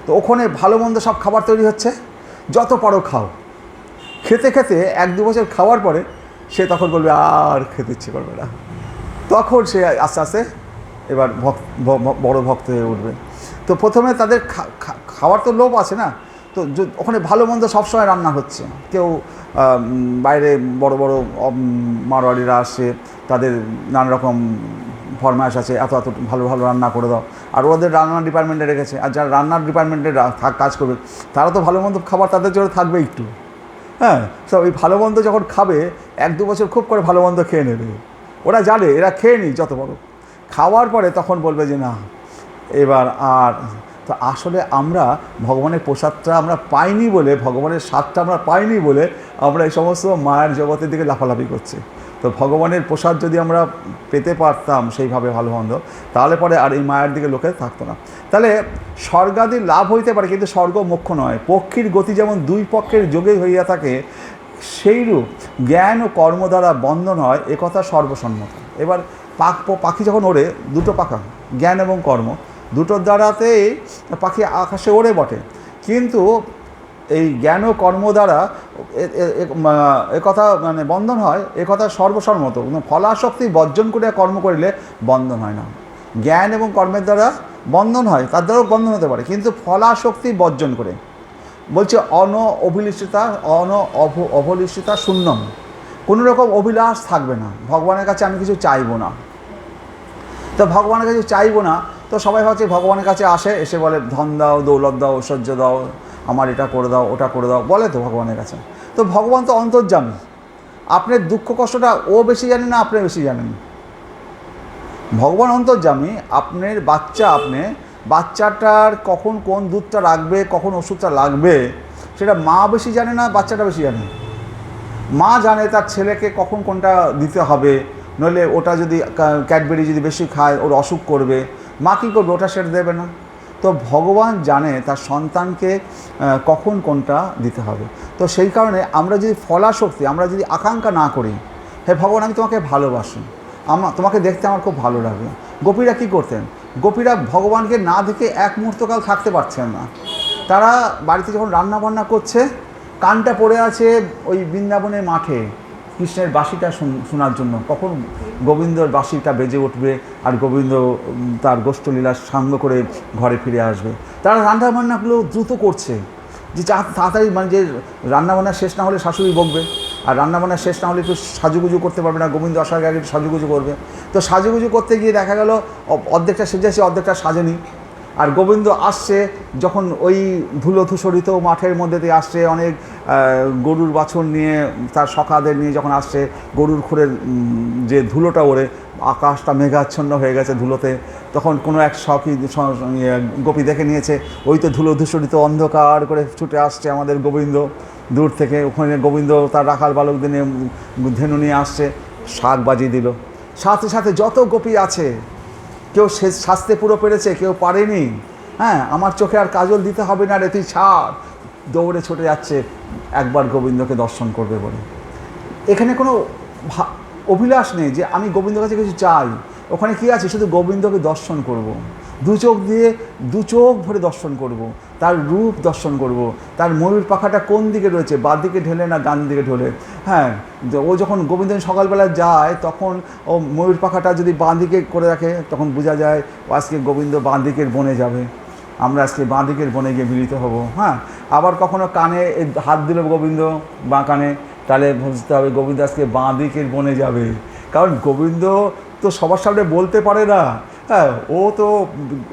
তো ওখানে ভালো মন্দ সব খাবার তৈরি হচ্ছে, যত পারো খাও। খেতে খেতে 1-2 বছর খাওয়ার পরে সে তখন বলবে আর খেতে ইচ্ছে করবে না, তখন সে আস্তে আস্তে এবার বড় ভক্ত হয়ে উঠবে। তো প্রথমে তাদের খাওয়ার তো লোভ আছে না, তো ওখানে ভালো মন্দ সবসময় রান্না হচ্ছে। কেউ বাইরে বড় বড় মারোয়াড়িরা আসে, তাদের নানা রকম ফরমাইশ আছে, এত এত ভালো ভালো রান্না করে দাও, আর ওদের রান্নার ডিপার্টমেন্টে রেখেছে। আর যারা রান্নার ডিপার্টমেন্টে কাজ করবে তারা তো ভালো মন্দ খাবার তাদের জন্য থাকবে একটু, হ্যাঁ। তো ওই ভালো মন্দ যখন খাবে 1-2 বছর খুব করে ভালো মন্দ খেয়ে নেবে, ওরা জানে এরা খেয়ে নি যত বড়, খাওয়ার পরে তখন বলবে যে না এবার আর। তো আসলে আমরা ভগবানের প্রসাদটা আমরা পাইনি বলে, ভগবানের স্বাদটা আমরা পাইনি বলে আমরা এই সমস্ত মায়ের জগতের দিকে লাফালাফি করছি। তো ভগবানের প্রসাদ যদি আমরা পেতে পারতাম সেইভাবে ভালো মন্দ, তাহলে পরে আর এই মায়ের দিকে লোকে থাকতো না। তাহলে স্বর্গাদি লাভ হইতে পারে, কিন্তু স্বর্গ মোক্ষ নয়। পক্ষীর গতি যেমন 2 পক্ষের যোগে হইয়া থাকে, সেইরূপ জ্ঞান ও কর্ম দ্বারা বন্ধন হয়, একথা সর্বসম্মত। এবার পাখি যখন ওড়ে, 2টো পাখা, জ্ঞান এবং কর্ম, দুটোর দ্বারাতেই পাখি আকাশে ওড়ে বটে, কিন্তু এই জ্ঞান ও কর্ম দ্বারা একথা মানে বন্ধন হয়, একথা সর্বসম্মত। ফলাশক্তি বর্জন করিয়া কর্ম করিলে বন্ধন হয় না। জ্ঞান এবং কর্মের দ্বারা বন্ধন হয়, তার দ্বারাও বন্ধন হতে পারে, কিন্তু ফলাশক্তি বর্জন করে। বলছে অবলিষ্ঠিতা শূন্যম, কোনো রকম অভিলাষ থাকবে না। ভগবানের কাছে আমি কিছু চাইবো না, তো ভগবানের কাছে চাইবো না, তো সবাই ভাবছে ভগবানের কাছে আসে, এসে বলে ধন দাও, দৌলত দাও, ঐশ্বর্য দাও, আমার এটা করে দাও, ওটা করে দাও, বলে তো ভগবানের কাছে। তো ভগবান তো অন্তর্যামী, আপনার দুঃখ কষ্টটা ও বেশি জানে না, আপনি বেশি জানেন। ভগবান অন্তর্যামী, আপনার বাচ্চাটার কখন কোন দুধটা রাখবে, কখন ওষুধটা লাগবে, সেটা মা বেশি জানে না, বাচ্চাটা বেশি জানে। মা জানে তার ছেলেকে কখন কোনটা দিতে হবে, নইলে ওটা যদি ক্যাডবেরি যদি বেশি খায় ওর অসুখ করবে, মা কী করবে, ওটা সেটা দেবে না। তো ভগবান জানে তার সন্তানকে কখন কোনটা দিতে হবে। তো সেই কারণে আমরা যদি ফলাশক্তি, আমরা যদি আকাঙ্ক্ষা না করি, হে ভগবান আমি তোমাকে ভালোবাসি, তোমাকে দেখতে আমার খুব ভালো লাগে। গোপীরা কী করতেন, গোপীরা ভগবানকে না দেখে এক মুহূর্তকাল থাকতে পারছেন না। তারা বাড়িতে যখন রান্না বান্না করছে, কানটা পড়ে আছে ওই বৃন্দাবনের মাঠে কৃষ্ণের বাঁশিটা শোনার জন্য, কখন গোবিন্দর বাঁশিটা বেজে উঠবে আর গোবিন্দ তার গোষ্ঠলীলার সাঙ্গ করে ঘরে ফিরে আসবে। তারা রান্নাবান্নাগুলো দ্রুত করছে, যে তাড়াতাড়ি, মানে যে রান্নাবান্না শেষ না হলে শাশুড়ি বকবে, আর রান্নাবান্না শেষ না হলে একটু সাজুগুজু করতে পারবে না, গোবিন্দ আসার আগে একটু সাজুগুজু করবে। তো সাজুগুজু করতে গিয়ে দেখা গেল অর্ধেকটা সেজেছে, অর্ধেকটা সাজেনি। আর গোবিন্দ আসছে যখন ওই ধুলো ধূসরিত মাঠের মধ্যে দিয়ে আসছে, অনেক গরুর বাছুর নিয়ে, তার সখাদের নিয়ে যখন আসছে, গরুর খুরের যে ধুলোটা ওড়ে, আকাশটা মেঘাচ্ছন্ন হয়ে গেছে ধুলোতে, তখন কোনো এক সখী গোপী দেখে নিয়েছে ওই তো ধুলো ধূসরিত অন্ধকার করে ছুটে আসছে আমাদের গোবিন্দ দূর থেকে। ওখানে গোবিন্দ তার রাখাল বালকদের নিয়ে ধেনু নিয়ে আসছে, শাঁখ বাজিয়ে দিল। সাথে সাথে যত গোপী আছে, কেউ সাজতে পুরো পেরেছে, কেউ পারেনি। হ্যাঁ, আমার চোখে আর কাজল দিতে হবে না রে, তুই ছাড়, দৌড়ে ছুটে যাচ্ছে একবার গোবিন্দকে দর্শন করবে বলে। এখানে কোনো অভিলাষ নেই যে আমি গোবিন্দর কাছে কিছু চাই। ওখানে কি আছে, শুধু গোবিন্দকে দর্শন করব, দু চোখ ভরে দর্শন করব, তার রূপ দর্শন করব, তার ময়ূর পাখাটা কোন দিকে রয়েছে, বাঁ দিকে ঢেলে না ডান দিকে ঢোলে। হ্যাঁ, ও যখন গোবিন্দ সকালবেলা যায়, তখন ও ময়ূর পাখাটা যদি বাঁ দিকে করে রাখে, তখন বোঝা যায় ও আজকে গোবিন্দ বাঁ দিকের বনে যাবে, আমরা আজকে বাঁ দিকের বনে গিয়ে মিলিত হব। হ্যাঁ, আবার কখনো কানে হাত দিল গোবিন্দ বাঁ কানে, তাহলে বুঝতে হবে গোবিন্দ আজকে বাঁ দিকের বনে যাবে। কারণ গোবিন্দ তো সবার সামনে বলতে পারে না। হ্যাঁ,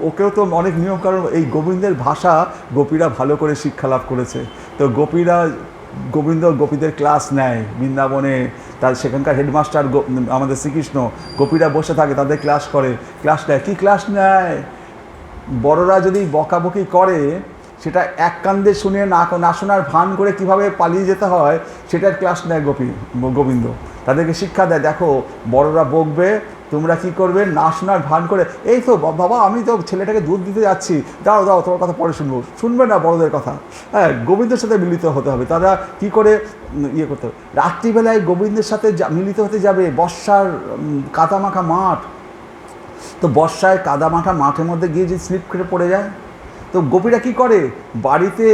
ওকেও তো অনেক নিয়ম, কারণ এই গোবিন্দের ভাষা গোপীরা ভালো করে শিক্ষা লাভ করেছে। তো গোপীদের ক্লাস নেয় বৃন্দাবনে, তার সেখানকার হেডমাস্টার আমাদের শ্রীকৃষ্ণ, গোপীরা বসে থাকে, তাদের ক্লাস নেয়। কী ক্লাস নেয়? বড়রা যদি বকাবকি করে, সেটা এক কান্দে শুনে না শোনার ভান করে কিভাবে পালিয়ে যেতে হয় সেটার ক্লাস নেয় গোবিন্দ। তাদেরকে শিক্ষা দেয়, দেখো বড়রা বকবে, তোমরা কি করবে, না শোনার ভান করে, এই তো বাবা আমি তো ছেলেটাকে দুধ দিতে যাচ্ছি, দাও দাও তোমার কথা পরে শুনবে না বড়দের কথা। হ্যাঁ, গোবিন্দের সাথে মিলিত হতে হবে। তারা কি করে ইয়ে করতে হবে, রাত্রিবেলায় গোবিন্দের সাথে মিলিত হতে যাবে। বর্ষার কাদামাখা মাঠ, তো বর্ষায় কাদামাখা মাঠের মধ্যে গিয়ে যদি স্লিপ করে পড়ে যায়, তো গোপীরা কি করে, বাড়িতে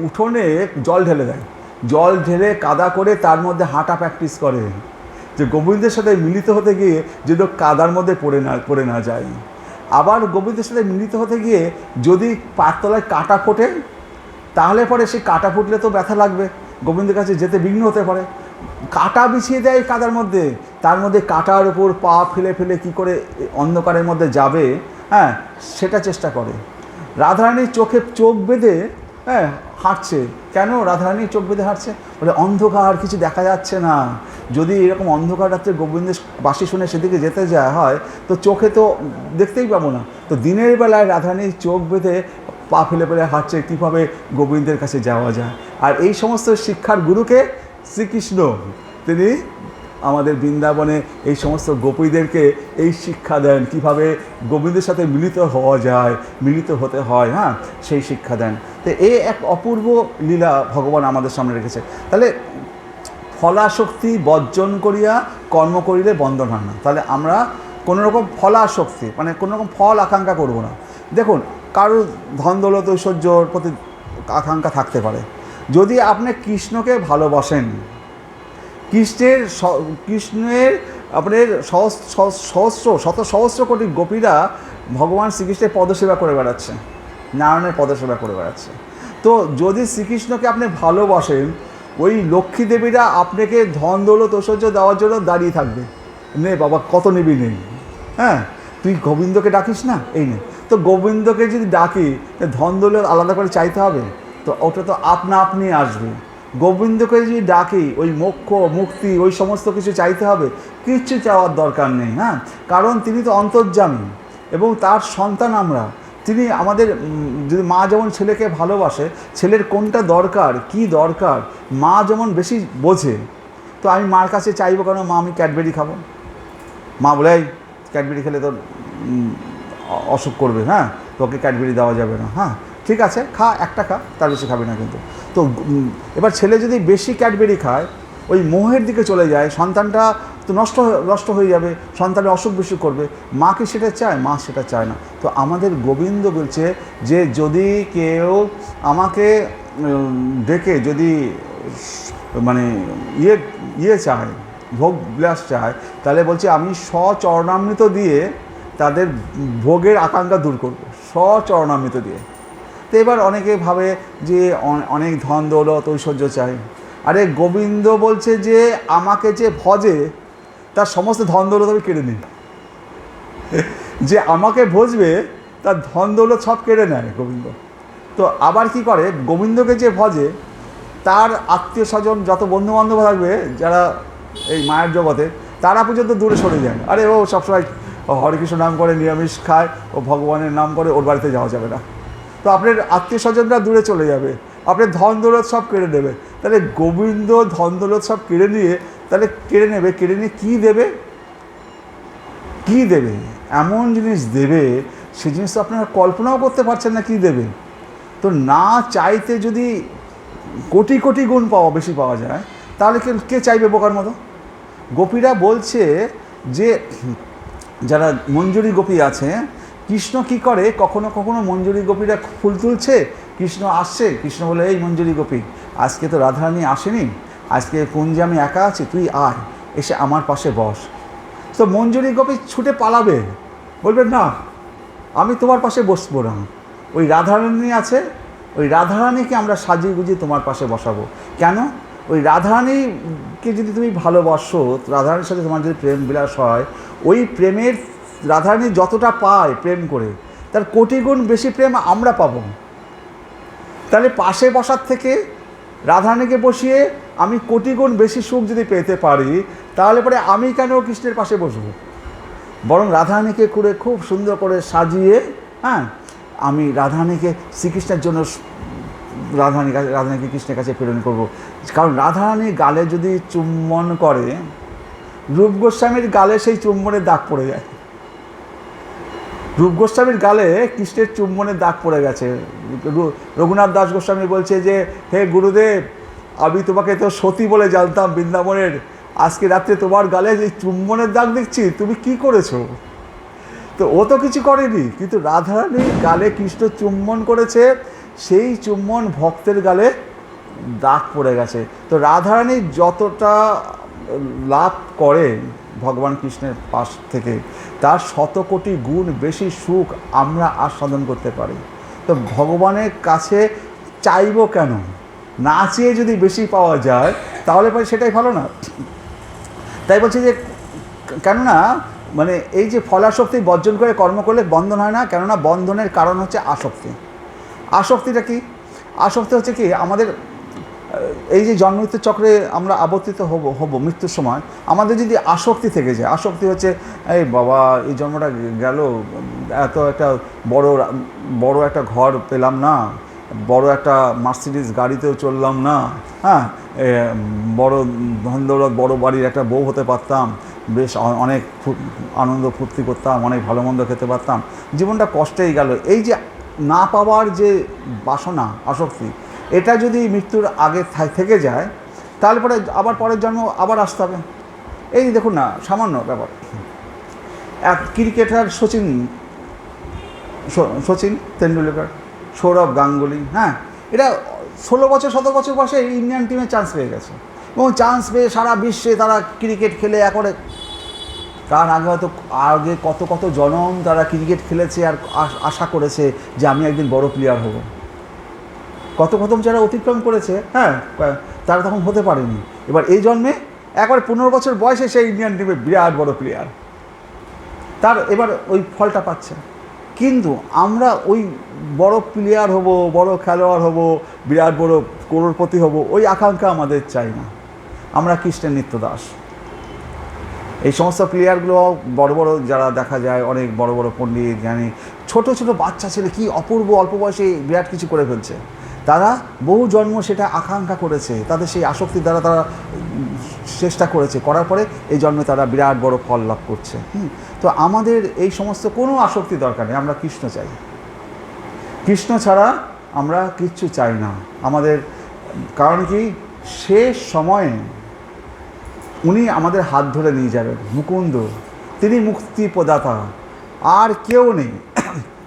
উঠোনে জল ঢেলে দেয়, জল ঢেলে কাদা করে তার মধ্যে হাঁটা প্র্যাকটিস করে, যে গোবিন্দের সাথে মিলিত হতে গিয়ে যদি কাদার মধ্যে পড়ে না যায়। আবার গোবিন্দের সাথে মিলিত হতে গিয়ে যদি পাততলায় কাঁটা ফোটে, তাহলে পরে সেই কাঁটা ফুটলে তো ব্যথা লাগবে, গোবিন্দের কাছে যেতে বিঘ্ন হতে পারে, কাঁটা বিছিয়ে দেয় কাদার মধ্যে, তার মধ্যে কাঁটার উপর পা ফেলে ফেলে কী করে অন্ধকারের মধ্যে যাবে, হ্যাঁ সেটা চেষ্টা করে। রাধারানীর চোখে চোখ বেঁধে হ্যাঁ হাঁটছে, কেন রাধারানী চোখ বেঁধে হাঁটছে, বলে অন্ধকার, কিছু দেখা যাচ্ছে না। যদি এরকম অন্ধকার রাত্রে গোবিন্দের বাঁশি শুনে সেদিকে যেতে যায় হয়, তো চোখে তো দেখতেই পাবো না। তো দিনের বেলায় রাধারানীর চোখ বেঁধে পা ফেলে ফেলে হাঁটছে কীভাবে গোবিন্দের কাছে যাওয়া যায়। আর এই সমস্ত শিক্ষার গুরুকে শ্রীকৃষ্ণ, তিনি আমাদের বৃন্দাবনে এই সমস্ত গোপীদেরকে এই শিক্ষা দেন, কিভাবে গোবিন্দের সাথে মিলিত হওয়া যায়, মিলিত হতে হয়, হ্যাঁ সেই শিক্ষা দেন। তো এই এক অপূর্ব লীলা ভগবান আমাদের সামনে রেখেছে। তাহলে ফলাশক্তি বর্জন করিয়া কর্ম করিলে বন্ধন হয় না। তাহলে আমরা কোনোরকম ফলাশক্তি মানে কোনোরকম ফল আকাঙ্ক্ষা করব না। দেখুন, কারোর ধন দৌলত ঐশ্বর্যর প্রতি আকাঙ্ক্ষা থাকতে পারে, যদি আপনি কৃষ্ণকে ভালোবাসেন, কৃষ্ণের আপনার সহস্র কোটি গোপীরা ভগবান শ্রীকৃষ্ণের পদসেবা করে বেড়াচ্ছে, নারায়ণের পদসেবা করে বেড়াচ্ছে। তো যদি শ্রীকৃষ্ণকে আপনি ভালোবাসেন, ওই লক্ষ্মী দেবীরা আপনাকে ধন দৌলত ঐশ্বর্য দেওয়ার জন্য দাঁড়িয়ে থাকবে, নে বাবা কত নিবি নেই, হ্যাঁ তুই গোবিন্দকে ডাকিস না, এই নে। তো গোবিন্দকে যদি ডাকি, ধন দৌলত আলাদা করে চাইতে হবে, তো ওটা তো আপনি আসবে। গোবিন্দকে যদি ডাকি, ওই মোক্ষ মুক্তি ওই সমস্ত কিছু চাইতে হবে, কিচ্ছু চাওয়ার দরকার নেই, হ্যাঁ কারণ তিনি তো অন্তর্যামী এবং তার সন্তান আমরা। তিনি আমাদের, যদি মা যেমন ছেলেকে ভালোবাসে, ছেলের কোনটা দরকার কি দরকার মা যেমন বেশি বোঝে, তো আমি মার কাছে চাইবো কেন, মা আমি ক্যাডবেরি খাবো, মা বলে এই ক্যাডবেরি খেলে তোর অসুখ করবে, হ্যাঁ তোকে ক্যাডবেরি দেওয়া যাবে না, হ্যাঁ ঠিক আছে খা, একটা খা, তার বেশি খাবি না কিন্তু। তো এবার ছেলে যদি বেশি ক্যাডবেরি খায়, ওই মোহের দিকে চলে যায়, সন্তানটা তো নষ্ট হয়ে যাবে, সন্তানের অসুখ বিসুখ করবে। মা কি সেটা চায়? মা সেটা চায় না। তো আমাদের গোবিন্দ বলছে যে যদি কেউ আমাকে ডেকে যদি মানে ইয়ে চায়, ভোগ বিলাস চায়, তাহলে বলছে আমি স্বচরণামৃত দিয়ে তাদের ভোগের আকাঙ্ক্ষা দূর করবো, স্বচরণামৃত দিয়ে। তো এবার অনেকে ভাবে যে অনেক ধন দৌলত ঐশ্বর্য চাই। আরে গোবিন্দ বলছে যে আমাকে যে ভজে তার সমস্ত ধন দৌলত আমি কেড়ে নিই, যে আমাকে ভজবে তার ধন দৌলত সব কেড়ে নেয় গোবিন্দ। তো আবার কি করে, গোবিন্দকে যে ভজে তার আত্মীয় স্বজন যত বন্ধুবান্ধব থাকবে যারা এই মায়ের জগতে, তারা পর্যন্ত দূরে সরে যায়। আরে ও সবসময় হরেকৃষ্ণ নাম করে, নিরামিষ খায়, ও ভগবানের নাম করে, ওর বাড়িতে যাওয়া যাবে না। তো আপনার আত্মীয় স্বজনরা দূরে চলে যাবে, আপনার ধন দৌলত সব কেড়ে নেবে। তাহলে গোবিন্দ ধন দৌলত সব কেড়ে নিয়ে, তাহলে কেড়ে নিয়ে কী দেবে, এমন জিনিস দেবে, সেই জিনিস তো আপনারা কল্পনাও করতে পারছেন না কী দেবে। তো না চাইতে যদি কোটি কোটি গুণ বেশি পাওয়া যায়, তাহলে কে চাইবে বোকার মতো। গোপীরা বলছে যে যারা মঞ্জুরি গোপী আছে, কৃষ্ণ কি করে, কখনো কখনো মঞ্জুরি গোপীরা ফুল তুলছে, কৃষ্ণ আসছে, কৃষ্ণ বলে এই মঞ্জুরি গোপী আজকে তো রাধারানী আসেনি, আজকে কুঞ্জে আমি একা আছি, তুই আয় এসে আমার পাশে বস। তো মঞ্জুরি গোপী ছুটে পালাবে, বলবে না আমি তোমার পাশে বসবো না, ওই রাধারানী আছে, ওই রাধারানীকে আমরা সাজিয়ে গুজিয়ে তোমার পাশে বসাবো। কেন? ওই রাধারানীকে যদি তুমি ভালোবাসো, রাধারানীর সাথে তোমার যদি প্রেম বিলাস হয়, ওই প্রেমের রাধারানী যতটা পায় প্রেম করে, তার কোটি গুণ বেশি প্রেম আমরা পাবো। তাহলে পাশে বসার থেকে রাধারানীকে বসিয়ে আমি কোটি গুণ বেশি সুখ যদি পেতে পারি, তাহলে পরে আমি কেন কৃষ্ণের পাশে বসবো? বরং রাধারানীকে করে খুব সুন্দর করে সাজিয়ে, হ্যাঁ আমি রাধারানীকে শ্রীকৃষ্ণের জন্য রাধারানীকে কৃষ্ণের কাছে প্রেরণ করব। কারণ রাধারানী গালে যদি চুম্বন করে, রূপ গোস্বামীর গালে সেই চুম্বনের দাগ পড়ে যায়। রূপ গোস্বামীর গালে কৃষ্ণের চুম্বনের দাগ পড়ে গেছে। রঘুনাথ দাস গোস্বামী বলছে যে, হে গুরুদেব, আমি তোমাকে তো সতী বলে জানতাম বৃন্দাবনের, আজকে রাত্রে তোমার গালে যে চুম্বনের দাগ দেখছি, তুমি কি করেছো? তো ও তো কিছু করেনি, কিন্তু রাধারানীর গালে কৃষ্ণ চুম্বন করেছে, সেই চুম্বন ভক্তের গালে দাগ পড়ে গেছে। তো রাধারানী যতটা লাভ করে ভগবান কৃষ্ণের পাশ থেকে, তার 100 কোটি গুণ বেশি সুখ আমরা আস্বাদন করতে পারি। তো ভগবানের কাছে চাইব কেন? না চেয়ে যদি বেশি পাওয়া যায় তাহলে পরে সেটাই ভালো না? তাই বলছি যে, কেননা মানে এই যে ফলাশক্তি বর্জন করে কর্ম করলে বন্ধন হয় না, কেননা বন্ধনের কারণ হচ্ছে আসক্তি। আসক্তিটা কি? আসক্তি হচ্ছে কি, আমাদের এই যে জন্মমৃত্যুর চক্রে আমরা আবর্তিত হব মৃত্যুর সময়, আমাদের যদি আসক্তি থেকে যায়, আসক্তি হচ্ছে এই বাবা এই জন্মটা গেল, এত একটা বড় একটা ঘর পেলাম না, বড় একটা মার্সিডিজ গাড়িতেও চললাম না, হ্যাঁ, বড় ধন দৌলত, বড় বাড়ির একটা বউ হতে পারতাম, বেশ অনেক আনন্দ ফুর্তি করতাম, অনেক ভালো মন্দ খেতে পারতাম, জীবনটা কষ্টেই গেল। এই যে না পাওয়ার যে বাসনা, আসক্তি, এটা যদি মৃত্যুর আগে থেকে যায়, তাহলে পরে আবার পরের জন্ম আবার আসতে হবে। এই দেখুন না, সামান্য ব্যাপার, এক ক্রিকেটার সচিন তেন্ডুলকর, সৌরভ গাঙ্গুলি, হ্যাঁ, এরা 16 বছর 17 বছর বয়সে ইন্ডিয়ান টিমে চান্স পেয়ে গেছে, এবং চান্স পেয়ে সারা বিশ্বে তারা ক্রিকেট খেলে একরে। তার আগে হয়তো আগে কত জনম তারা ক্রিকেট খেলেছে আর আশা করেছে যে আমি একদিন বড় প্লেয়ার হব। কত যারা অতিক্রম করেছে, হ্যাঁ, তারা তখন হতে পারেনি। এবার এই জন্মে একবার 15 বছর বয়সে সেই ইন্ডিয়ান টিমে বিরাট বড় প্লেয়ার, তার এবার ওই ফলটা পাচ্ছে। কিন্তু আমরা ওই বড় প্লেয়ার হব, বড় খেলোয়াড় হব, বিরাট বড় করোড়পতি হব, ওই আকাঙ্ক্ষা আমাদের চাই না। আমরা কৃষ্ণের নিত্য দাস। এই সমস্ত প্লেয়ারগুলো বড় যারা দেখা যায়, অনেক বড় পণ্ডিত জ্ঞানী, ছোট বাচ্চা ছেলে কি অপূর্ব অল্প বয়সে বিরাট কিছু করে ফেলছে। তারা বহু জন্ম সেটা আকাঙ্ক্ষা করেছে, তাদের সেই আসক্তির দ্বারা তারা চেষ্টা করেছে, করার পরে এই জন্মে তারা বিরাট বড় ফল লাভ করছে। তো আমাদের এই সমস্ত কোনো আসক্তি দরকার নেই, আমরা কৃষ্ণ চাই। কৃষ্ণ ছাড়া আমরা কিচ্ছু চাই না আমাদের। কারণ কি, শেষ সময়ে উনি আমাদের হাত ধরে নিয়ে যাবেন, মুকুন্দ, তিনি মুক্তি প্রদাতা, আর কেউ নেই,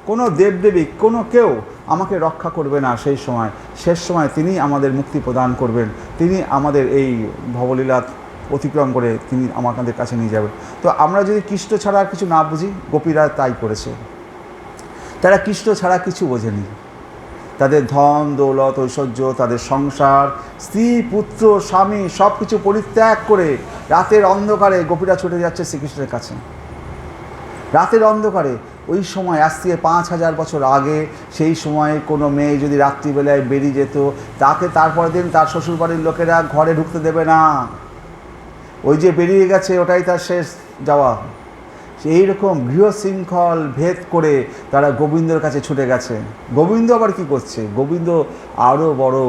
কোনো দেবদেবী, কোনো কেউ আমাকে রক্ষা করবে না সেই সময়। শেষ সময় তিনি আমাদের মুক্তি প্রদান করবেন, তিনি আমাদের এই ভবলীলা অতিক্রম করে তিনি আমাদের কাছে নিয়ে যাবেন। তো আমরা যদি কৃষ্ণ ছাড়া আর কিছু না বুঝি, গোপীরা তাই করেছে, তারা কৃষ্ণ ছাড়া কিছু বোঝেনি। তাদের ধন দৌলত ঐশ্বর্য, তাদের সংসার, স্ত্রী পুত্র স্বামী সব কিছু পরিত্যাগ করে রাতের অন্ধকারে গোপীরা ছুটে যাচ্ছে শ্রীকৃষ্ণের কাছে। রাতের অন্ধকারে, ওই সময় আজ থেকে 5000 বছর আগে, সেই সময়ে কোনো মেয়ে যদি রাত্রিবেলায় বেরিয়ে যেত, তাকে তারপরের দিন তার শ্বশুরবাড়ির লোকেরা ঘরে ঢুকতে দেবে না। ওই যে বেরিয়ে গেছে, ওটাই তার শেষ যাওয়া। এই রকম গৃহশৃঙ্খল ভেদ করে তারা গোবিন্দর কাছে ছুটে গেছে। গোবিন্দ আবার কি করছে? গোবিন্দ আরও বড়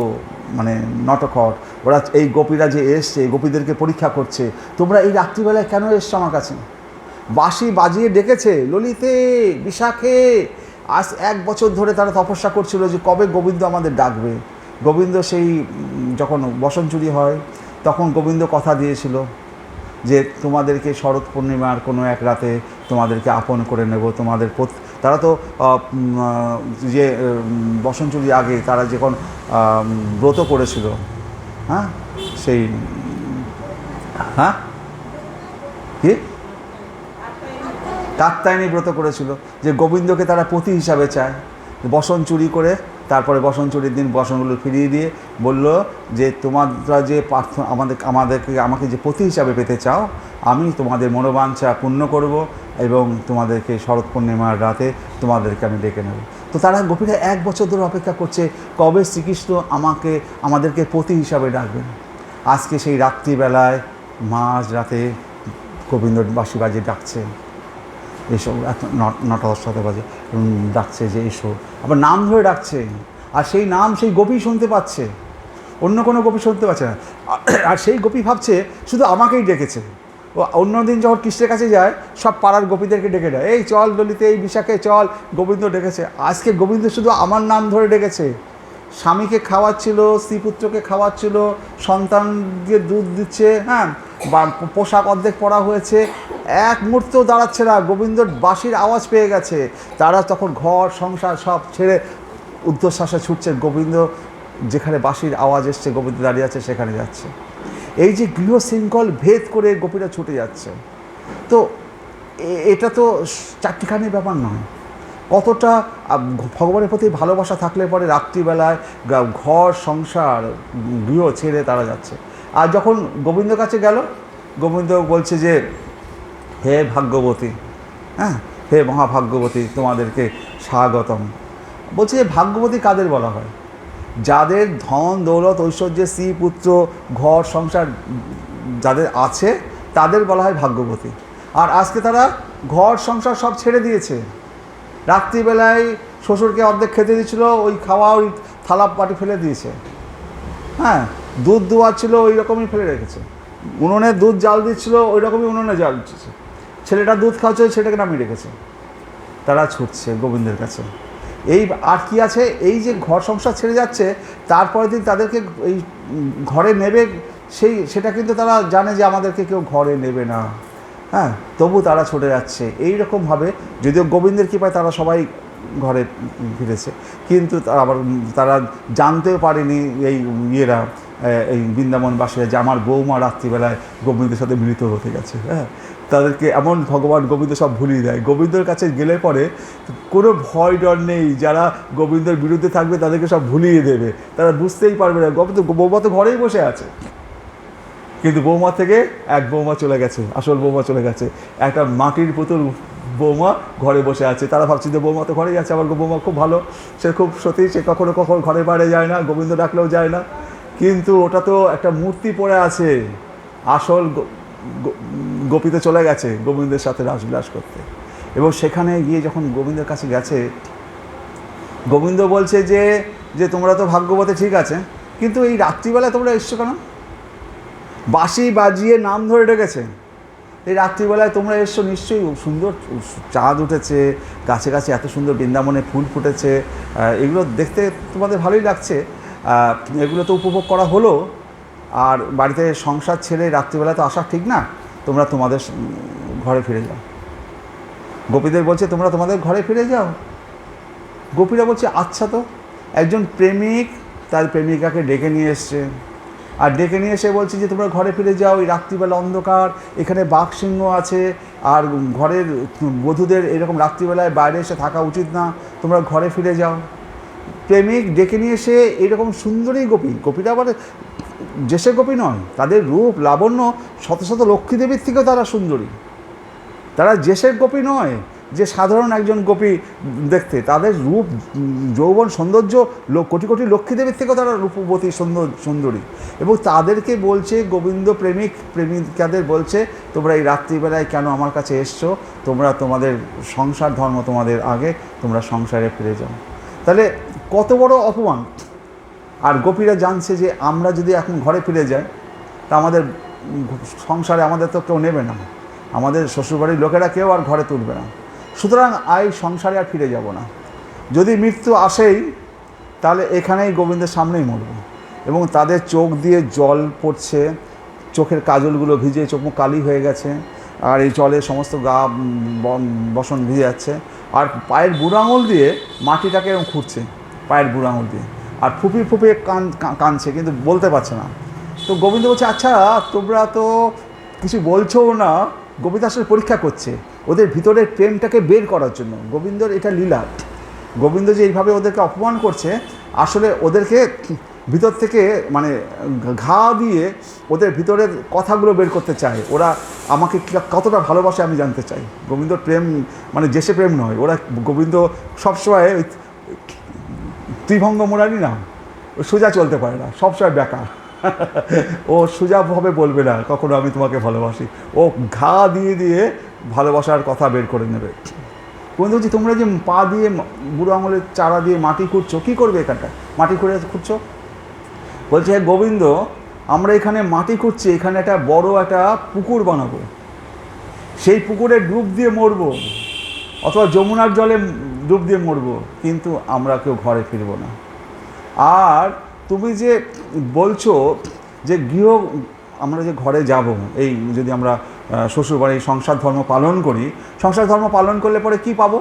মানে নটখট। ওরা এই গোপীরা যে এসছে, গোপীদেরকে পরীক্ষা করছে, তোমরা এই রাত্রিবেলায় কেন এসছো আমার কাছে? বাঁশি বাজিয়ে ডেকেছে, ললিতে বিশাখে। আজ 1 বছর ধরে তারা তপস্যা করছিল যে কবে গোবিন্দ আমাদের ডাকবে। গোবিন্দ সেই যখন বসনচুরি হয়, তখন গোবিন্দ কথা দিয়েছিল যে তোমাদেরকে শরৎ পূর্ণিমার কোনো এক রাতে তোমাদেরকে আপন করে নেব। তোমাদের তারা তো যে বসনচুরি আগে তারা যখন ব্রত করেছিল, হ্যাঁ, সেই কি কাত্যায়নী ব্রত করেছিল, যে গোবিন্দকে তারা পতি হিসাবে চায়। বসন চুরি করে তারপরে বসন চুরির দিন বসনগুলো ফিরিয়ে দিয়ে বলল যে তোমরা যে আমাকে যে পতি হিসাবে পেতে চাও, আমি তোমাদের মনোবাঞ্ছা পূর্ণ করব এবং তোমাদেরকে শরৎ পূর্ণিমার রাতে তোমাদেরকে আমি ডেকে নেব। তো তারা গোপীরা 1 বছর ধরে অপেক্ষা করছে কবে শ্রীকৃষ্ণ আমাদেরকে পতি হিসাবে ডাকবেন। আজকে সেই রাত্রিবেলায় মাঝ রাতে গোবিন্দ বাঁশি বাজিয়ে ডাকছে, এসো। 9টা 10 বাজে ডাকছে যে এসো, আবার নাম ধরে ডাকছে। আর সেই নাম সেই গোপী শুনতে পাচ্ছে, অন্য কোনো গোপী শুনতে পাচ্ছে না। আর সেই গোপী ভাবছে শুধু আমাকেই ডেকেছে। ও অন্যদিন যখন কৃষ্ণের কাছে যায় সব পাড়ার গোপীদেরকে ডেকে দেয়, এই চল দলিতে, এই বিশাখে চল, গোবিন্দ ডেকেছে। আজকে গোবিন্দ শুধু আমার নাম ধরে ডেকেছে। স্বামীকে খাওয়াচ্ছিল, স্ত্রীপুত্রকে খাওয়াচ্ছিল, সন্তানকে দুধ দিচ্ছে, হ্যাঁ, বা পোশাক অর্ধেক পরা হয়েছে, এক মুহূর্তেও দাঁড়াচ্ছে না। গোবিন্দর বাঁশির আওয়াজ পেয়ে গেছে, তারা তখন ঘর সংসার সব ছেড়ে ঊর্ধ্বশ্বাসে ছুটছে। গোবিন্দ যেখানে বাঁশির আওয়াজ এসছে, গোবিন্দ দাঁড়িয়ে আছে, সেখানে যাচ্ছে। এই যে গৃহশৃঙ্খল ভেদ করে গোপীরা ছুটে যাচ্ছে, তো এটা তো চারটিখানির ব্যাপার নয়। কতটা ভগবানের প্রতি ভালোবাসা থাকলে পরে রাত্রিবেলায় ঘর সংসার গৃহ ছেড়ে তারা যাচ্ছে। আর যখন গোবিন্দর কাছে গেল, গোবিন্দ বলছে যে হে ভাগ্যবতী, হ্যাঁ, হে মহাভাগ্যবতী, তোমাদেরকে স্বাগতম। বলছে ভাগ্যবতী কাদের বলা হয়? যাদের ধন দৌলত ঐশ্বর্যের স্ত্রী পুত্র ঘর সংসার যাদের আছে তাদের বলা হয় ভাগ্যবতী। আর আজকে তারা ঘর সংসার সব ছেড়ে দিয়েছে। রাত্রিবেলায় শ্বশুরকে অর্ধেক খেতে দিয়েছিল, ওই খাওয়া ওই থালা বাটি ফেলে দিয়েছে, হ্যাঁ, দুধ দোয়াচ্ছিল ওই রকমই ফেলে রেখেছে, উনুনে দুধ জাল দিচ্ছিল ওই রকমই উনুনে জাল দিচ্ছে, ছেলেটা দুধ খাওয়াচ্ছে সেটাকে নামিয়ে রেখেছে। তারা ছুটছে গোবিন্দের কাছে। এই আর কি আছে, এই যে ঘর সংসার ছেড়ে যাচ্ছে, তারপরের দিন তাদেরকে এই ঘরে নেবে, সেটা কিন্তু তারা জানে যে আমাদেরকে কেউ ঘরে নেবে না, হ্যাঁ, তবু তারা ছুটে যাচ্ছে। এই রকমভাবে যদিও গোবিন্দের কৃপায় তারা সবাই ঘরে ফিরেছে, কিন্তু আবার তারা জানতেও পারেনি এই ইয়েরা, এই বৃন্দাবনবাসীরা, যে আমার বৌমা রাত্রিবেলায় গোবিন্দের সাথে মিলিত হতে গেছে। হ্যাঁ, তাদেরকে এমন ভগবান গোবিন্দ সব ভুলিয়ে দেয়। গোবিন্দর কাছে গেলে পরে কোনো ভয় ডর নেই, যারা গোবিন্দর বিরুদ্ধে থাকবে তাদেরকে সব ভুলিয়ে দেবে, তারা বুঝতেই পারবে না। বৌমা তো ঘরেই বসে আছে, কিন্তু বৌমা থেকে এক বৌমা চলে গেছে, আসল বৌমা চলে গেছে, একটা মাটির পুতুল বৌমা ঘরে বসে আছে। তারা ভাবছে যে বৌমা তো ঘরেই আছে, আমার বৌমা খুব ভালো, সে খুব সতী, সে কখনো কখনো ঘরের বাইরে যায় না, গোবিন্দ ডাকলেও যায় না। কিন্তু ওটা তো একটা মূর্তি পড়ে আছে, আসল গোপীতে চলে গেছে গোবিন্দের সাথে রাসবিলাস করতে। এবং সেখানে গিয়ে যখন গোবিন্দের কাছে গেছে, গোবিন্দ বলছে যে তোমরা তো ভাগ্যবতী, ঠিক আছে, কিন্তু এই রাত্রিবেলায় তোমরা এসছো কেন? বাঁশি বাজিয়ে নাম ধরে ডেকেছে, এই রাত্রিবেলায় তোমরা এসছো, নিশ্চয়ই সুন্দর চাঁদ উঠেছে, গাছে গাছে এত সুন্দর বৃন্দাবনে ফুল ফুটেছে, এগুলো দেখতে তোমাদের ভালোই লাগছে, এগুলো তো উপভোগ করা হলো। আর বাড়িতে সংসার ছেড়ে রাত্রিবেলা তো আসা ঠিক না, তোমরা তোমাদের ঘরে ফিরে যাও। গোপীদের বলছে তোমরা তোমাদের ঘরে ফিরে যাও। গোপীরা বলছে আচ্ছা, তো একজন প্রেমিক তার প্রেমিকাকে ডেকে নিয়ে এসছে, আর ডেকে নিয়ে এসে বলছে যে তোমরা ঘরে ফিরে যাও, এই রাত্রিবেলা অন্ধকার, এখানে বাঘ সিংহ আছে, আর ঘরের বধূদের এরকম রাত্রিবেলায় বাইরে এসে থাকা উচিত না, তোমরা ঘরে ফিরে যাও। প্রেমিক ডেকে নিয়ে এসে এইরকম সুন্দরী গোপী, গোপীরা আবার যে সে গোপী নয়, তাদের রূপ লাবণ্য শত শত লক্ষ্মী দেবীর থেকেও তারা সুন্দরী, তারা যে সে গোপী নয় যে সাধারণ একজন গোপী দেখতে, তাদের রূপ যৌবন সৌন্দর্য কোটি কোটি লক্ষ্মী দেবীর থেকেও তারা রূপবতী সুন্দরী। এবং তাদেরকে বলছে গোবিন্দ প্রেমিকাদের বলছে তোমরা এই রাত্রিবেলায় কেন আমার কাছে এসছো, তোমরা তোমাদের সংসার ধর্ম তোমাদের আগে, তোমরা সংসারে ফিরে যাও। তাহলে কত বড় অপমান। আর গোপীরা জানছে যে আমরা যদি এখন ঘরে ফিরে যাই তা আমাদের সংসারে আমাদের তো কেউ নেবে না, আমাদের শ্বশুরবাড়ির লোকেরা কেউ আর ঘরে তুলবে না, সুতরাং সংসারে আর ফিরে যাব না। যদি মৃত্যু আসেই তাহলে এখানেই গোবিন্দের সামনেই মরব। এবং তাদের চোখ দিয়ে জল পড়ছে, চোখের কাজলগুলো ভিজে চোখ মুখ কালি হয়ে গেছে, আর এই জলে সমস্ত গা বসন ভিজে যাচ্ছে, আর পায়ের বুড়ো আঙুল দিয়ে মাটিটাকে এরকম খুঁড়ছে, পায়ের বুড়ো আঙুল দিয়ে, আর ফুপিয়ে ফুপিয়ে কাঁদছে, কিন্তু বলতে পারছে না। তো গোবিন্দ বলছে আচ্ছা তোমরা তো কিছু বলছো না। গোবিন্দ আসলে পরীক্ষা করছে ওদের ভিতরের প্রেমটাকে বের করার জন্য। গোবিন্দর এটা লীলা। গোবিন্দ যে এইভাবে ওদেরকে অপমান করছে, আসলে ওদেরকে ভিতর থেকে মানে ঘা দিয়ে ওদের ভিতরের কথাগুলো বের করতে চায়। ওরা আমাকে কতটা ভালোবাসে আমি জানতে চাই। গোবিন্দর প্রেম মানে যে সে প্রেম নয়, ওরা গোবিন্দ সবসময় ওই ত্রিভঙ্গ মুরারি না, ও সোজা চলতে পারে না, সবসময় বেকার। ও সোজাভাবে বলবে না কখনো আমি তোমাকে ভালোবাসি, ও ঘা দিয়ে দিয়ে ভালোবাসার কথা বের করে নেবে। গোবিন্দ বলছে তোমরা যে পা দিয়ে বুড়ো আঙুলের চারা দিয়ে মাটি খুঁড়ছো, কী করবে এখানটা? মাটি খুঁড়ছো? বলছে হ্যাঁ গোবিন্দ, আমরা এখানে মাটি খুঁড়ছি, এখানে একটা বড় একটা পুকুর বানাবো, সেই পুকুরে ডুব দিয়ে মরবো, অথবা যমুনার জলে ডুব দিয়ে মরবো, কিন্তু আমরা কেউ ঘরে ফিরব না। আর তুমি যে বলছো যে আমরা যে ঘরে যাব, এই যদি আমরা শ্বশুরবাড়ি সংসার ধর্ম পালন করি, সংসার ধর্ম পালন করলে পরে কি পাবো?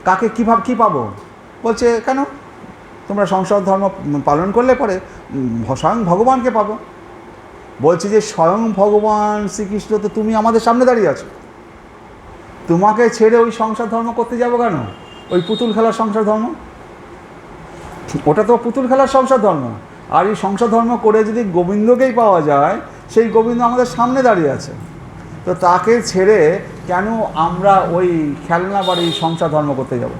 কাকে কী পাবো? বলছে কেন? তোমরা সংসার ধর্ম পালন করলে পরে স্বয়ং ভগবানকে পাবো। বলছে যে স্বয়ং ভগবান শ্রীকৃষ্ণ তো তুমি আমাদের সামনে দাঁড়িয়ে আছো, তোমাকে ছেড়ে ওই সংসার ধর্ম করতে যাবো কেন? ওই পুতুল খেলার সংসার ধর্ম, ওটা তো পুতুল খেলার সংসার ধর্ম। আর এই সংসার ধর্ম করে যদি গোবিন্দকেই পাওয়া যায়, সেই গোবিন্দ আমাদের সামনে দাঁড়িয়ে আছে, তো তাকে ছেড়ে কেন আমরা ওই খেলনা বাড়ি সংসার ধর্ম করতে যাব?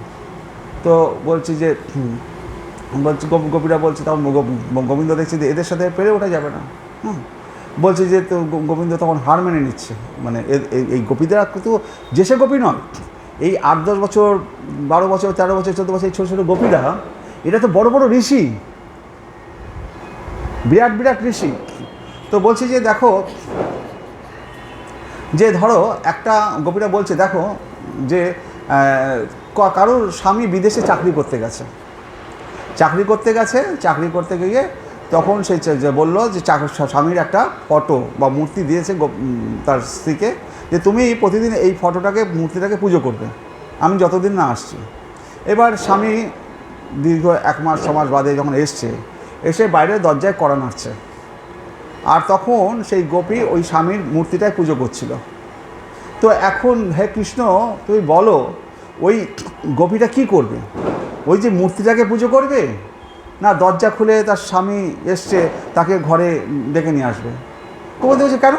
তো বলছি যে গোপীরা বলছে, তখন গোবিন্দ দেখছে যে এদের সাথে পেরে ওঠা যাবে না। বলছে যে তো গোবিন্দ তখন হার মেনে নিচ্ছে, মানে এই গোপীরা কিন্তু যে সে গোপী নয়, এই 8-10 বছর 12 বছর 13 বছর 14 বছর এই ছোটো ছোটো গোপীরা, এটা তো বড় বড় ঋষি, বিরাট বিরাট ঋষি। তো বলছি যে দেখো, যে ধরো একটা গোপীরা বলছে দেখো যে কারোর স্বামী বিদেশে চাকরি করতে গিয়ে তখন সে বললো যে স্বামীর একটা ফটো বা মূর্তি দিয়েছে তার স্ত্রীকে, যে তুমি প্রতিদিন এই মূর্তিটাকে পুজো করবে, আমি যতদিন না আসছি। এবার স্বামী দীর্ঘ 1 মাস 6 মাস বাদে যখন এসে বাইরে দরজায় কড়া নাড়ছে, আর তখন সেই গোপী ওই স্বামীর মূর্তিটায় পুজো করছিল। তো এখন হে কৃষ্ণ তুমি বলো, ওই গোপীটা কি করবে? ওই যে মূর্তিটাকে পুজো করবে, না দরজা খুলে তার স্বামী এসছে তাকে ঘরে ডেকে নিয়ে আসবে? তো বলতে বলছে কেন?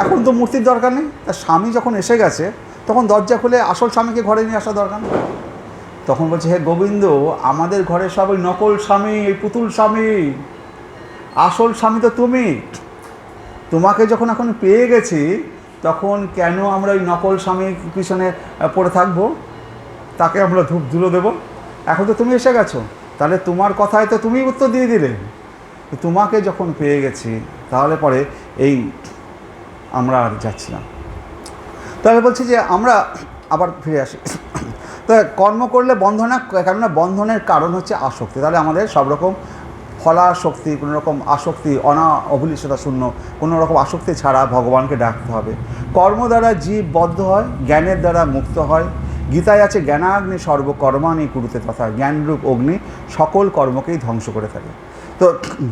এখন তো মূর্তির দরকার নেই, তার স্বামী যখন এসে গেছে তখন দরজা খুলে আসল স্বামীকে ঘরে নিয়ে আসা দরকার নেই। তখন বলছে হে গোবিন্দ, আমাদের ঘরে সব ওই নকল স্বামী, এই পুতুল স্বামী, আসল স্বামী তো তুমি। তোমাকে যখন এখন পেয়ে গেছি, তখন কেন আমরা ওই নকল স্বামীর পিছনে পড়ে থাকবো, তাকে আমরা ধূপ ধুলো দেবো? এখন তো তুমি এসে গেছো, তাহলে তোমার কথায় তো তুমিই উত্তর দিয়ে দিলে। তোমাকে যখন পেয়ে গেছি, তাহলে পরে এই আমরা আর যাচ্ছি না। তাহলে বলছি যে আমরা আবার ফিরে আসি। তো কর্ম করলে বন্ধন, কেননা বন্ধনের কারণ হচ্ছে আসক্তি। তাহলে আমাদের সব রকম ফলাশক্তি, কোনো রকম আসক্তি, অভিলিষতা শূন্য কোনো রকম আসক্তি ছাড়া ভগবানকে ডাকতে হবে। কর্ম দ্বারা জীব বদ্ধ হয়, জ্ঞানের দ্বারা মুক্ত হয়। গীতায় আছে জ্ঞানাগ্নি সর্বকর্মাণি কুরুতে তথা, জ্ঞানরূপ অগ্নি সকল কর্মকেই ধ্বংস করে থাকে। তো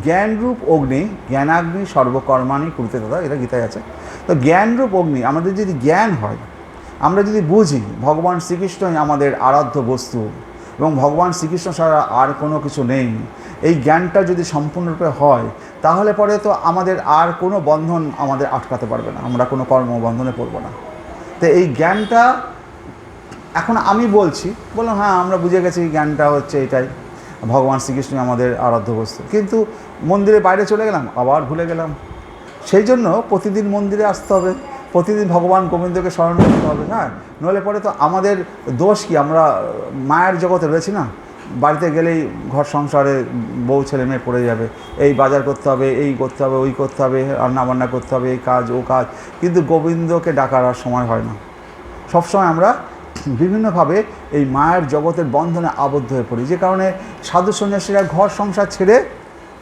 জ্ঞানরূপ অগ্নি, জ্ঞানাগ্নি সর্বকর্মাণি কুরুতে তথা, এটা গীতায় আছে। তো জ্ঞানরূপ অগ্নি, আমাদের যদি জ্ঞান হয়, আমরা যদি বুঝি ভগবান শ্রীকৃষ্ণই আমাদের আরাধ্য বস্তু এবং ভগবান শ্রীকৃষ্ণ ছাড়া আর কোনো কিছু নেই, এই জ্ঞানটা যদি সম্পূর্ণরূপে হয়, তাহলে পরে তো আমাদের আর কোনো বন্ধন আমাদের আটকাতে পারবে না, আমরা কোনো কর্মবন্ধনে পড়ব না। তো এই জ্ঞানটা এখন আমি বললাম হ্যাঁ আমরা বুঝে গেছি জ্ঞানটা হচ্ছে এটাই, ভগবান শ্রীকৃষ্ণই আমাদের আরাধ্য বস্তু, কিন্তু মন্দিরের বাইরে চলে গেলাম, আবার ভুলে গেলাম। সেই জন্য প্রতিদিন মন্দিরে আসতে হবে, প্রতিদিন ভগবান গোবিন্দকে স্মরণ করতে হবে। হ্যাঁ, নইলে পরে তো আমাদের দোষ কি, আমরা মায়ের জগতে রয়েছি না, বাড়িতে গেলেই ঘর সংসারে বউ ছেলে মেয়ে পড়ে যাবে, এই বাজার করতে হবে, এই করতে হবে, ওই করতে হবে, রান্নাবান্না করতে হবে, এই কাজ ও কাজ, কিন্তু গোবিন্দকে ডাকার আর সময় হয় না। সবসময় আমরা বিভিন্নভাবে এই মায়ের জগতের বন্ধনে আবদ্ধ হয়ে পড়ি, যে কারণে সাধু সন্ন্যাসীরা ঘর সংসার ছেড়ে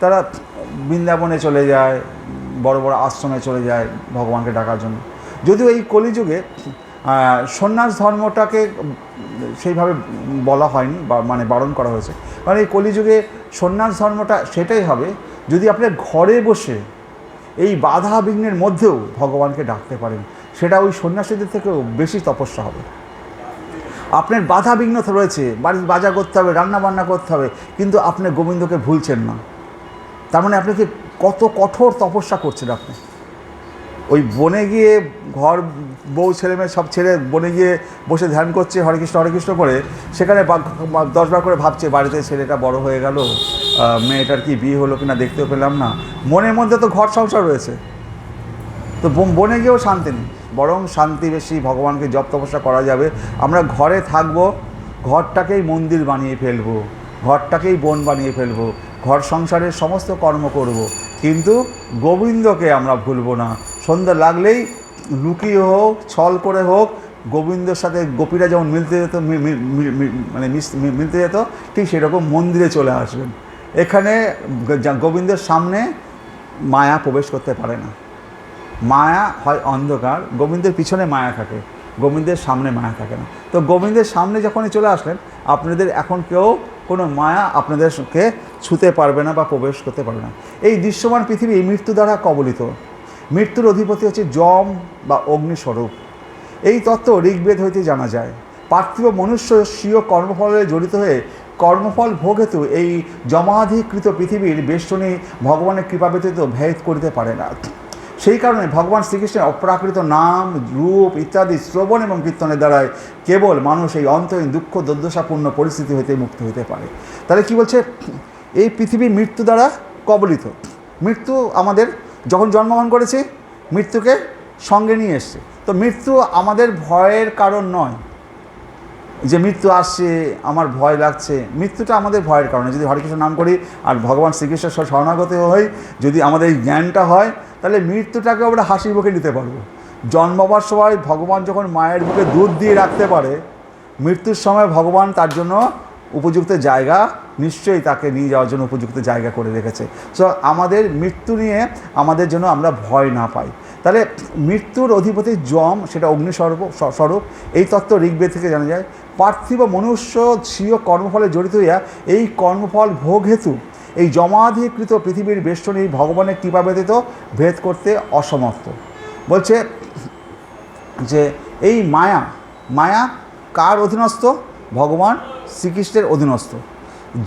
তারা বৃন্দাবনে চলে যায়, বড় বড় আশ্রমে চলে যায় ভগবানকে ডাকার জন্য। যদিও এই কলিযুগে সন্ন্যাস ধর্মটাকে সেইভাবে বলা হয়নি, বা মানে বারণ করা হয়েছে, কারণ এই কলিযুগে সন্ন্যাস ধর্মটা সেটাই হবে যদি আপনি ঘরে বসে এই বাধা বিঘ্নের মধ্যেও ভগবানকে ডাকতে পারেন, সেটা ওই সন্ন্যাসীদের থেকেও বেশি তপস্যা হবে। আপনার বাধা বিঘ্ন রয়েছে, বাড়ির বাজার করতে হবে, রান্না বান্না করতে হবে, কিন্তু আপনি গোবিন্দকে ভুলছেন না, তার মানে আপনাকে কত কঠোর তপস্যা করছেন আপনি। ওই বনে গিয়ে ঘর বউ ছেলেমেয়ে সব ছেড়ে বনে গিয়ে বসে ধ্যান করছে হরে কৃষ্ণ করে, সেখানে 10 বার করে ভাবছে বাড়িতে ছেলেটা বড় হয়ে গেল, মেয়েটার কি বিয়ে হলো কিনা দেখতেও পেলাম না, মনের মধ্যে তো ঘর সংসার রয়েছে, তো বনে গিয়েও শান্তি নেই। বরং শান্তি বেশি, ভগবানকে জপ তপস্যা করা যাবে। আমরা ঘরে থাকবো, ঘরটাকেই মন্দির বানিয়ে ফেলবো, ঘরটাকেই বন বানিয়ে ফেলবো, ঘর সংসারের সমস্ত কর্ম করব, কিন্তু গোবিন্দকে আমরা ভুলবো না। সন্ধ্যা লাগলেই লুকিয়ে হোক, ছল করে হোক, গোবিন্দর সাথে গোপীরা যেমন মিলতে যেত, মানে মিলতে যেত, ঠিক সেরকম মন্দিরে চলে আসবেন। এখানে গোবিন্দের সামনে মায়া প্রবেশ করতে পারে না। মায়া হয় অন্ধকার, গোবিন্দের পিছনে মায়া থাকে, গোবিন্দের সামনে মায়া থাকে না। তো গোবিন্দের সামনে যখনই চলে আসলেন, আপনাদের এখন কেউ কোনো মায়া আপনাদেরকে ছুঁতে পারবে না বা প্রবেশ করতে পারবে না। এই দৃশ্যমান পৃথিবী মৃত্যু দ্বারা কবলিত। মৃত্যুর অধিপতি হচ্ছে যম বা অগ্নিস্বরূপ। এই তত্ত্ব ঋগ্বেদ হইতে জানা যায়। পার্থিব মনুষ্য স্বীয় কর্মফলে জড়িত হয়ে কর্মফল ভোগ হেতু এই জমাধিকৃত পৃথিবীর বেষ্টনী ভগবানের কৃপা ব্যতীত ভেদ করিতে পারে না। সেই কারণে ভগবান শ্রীকৃষ্ণের অপ্রাকৃত নাম, রূপ ইত্যাদি শ্রবণ এবং কীর্তনের দ্বারাই কেবল মানুষ এই অন্তহীন দুঃখ দুর্দশাপূর্ণ পরিস্থিতি হইতে মুক্ত হইতে পারে। তাহলে কি বলছে, এই পৃথিবী মৃত্যু দ্বারা কবলিত। মৃত্যু আমাদের যখন জন্মগ্রহণ করেছি, মৃত্যুকে সঙ্গে নিয়ে এসছে। তো মৃত্যু আমাদের ভয়ের কারণ নয়, যে মৃত্যু আসছে আমার ভয় লাগছে। মৃত্যুটা আমাদের ভয়ের কারণে। যদি হরেকৃষ্ণ নাম করি আর ভগবান শ্রীকৃষ্ণের শরণাগত হই, যদি আমাদের এই জ্ঞানটা হয়, তাহলে মৃত্যুটাকে আমরা হাসি মুখে নিতে পারবো। জন্মাবার সময় ভগবান যখন মায়ের বুকে দুধ দিয়ে রাখতে পারে, মৃত্যুর সময় ভগবান তার জন্য উপযুক্ত জায়গা নিশ্চয়ই তাকে নিয়ে যাওয়ার জন্য উপযুক্ত জায়গা করে রেখেছে। সো আমাদের মৃত্যু নিয়ে আমাদের জন্য আমরা ভয় না পাই। তাহলে মৃত্যুর অধিপতি যম, সেটা অগ্নিস্বরূপ। এই তত্ত্ব ঋগ্বেদ থেকে জানা যায়। পার্থিব মনুষ্য স্বীয় কর্মফলে জড়িত হইয়া এই কর্মফল ভোগ হেতু এই জমাধিকৃত পৃথিবীর বেষ্টনী ভগবানের কৃপা ব্যতীত ভেদ করতে অসমর্থ। বলছে যে এই মায়া কার অধীনস্থ? ভগবান শ্রীকৃষ্ণের অধীনস্থ।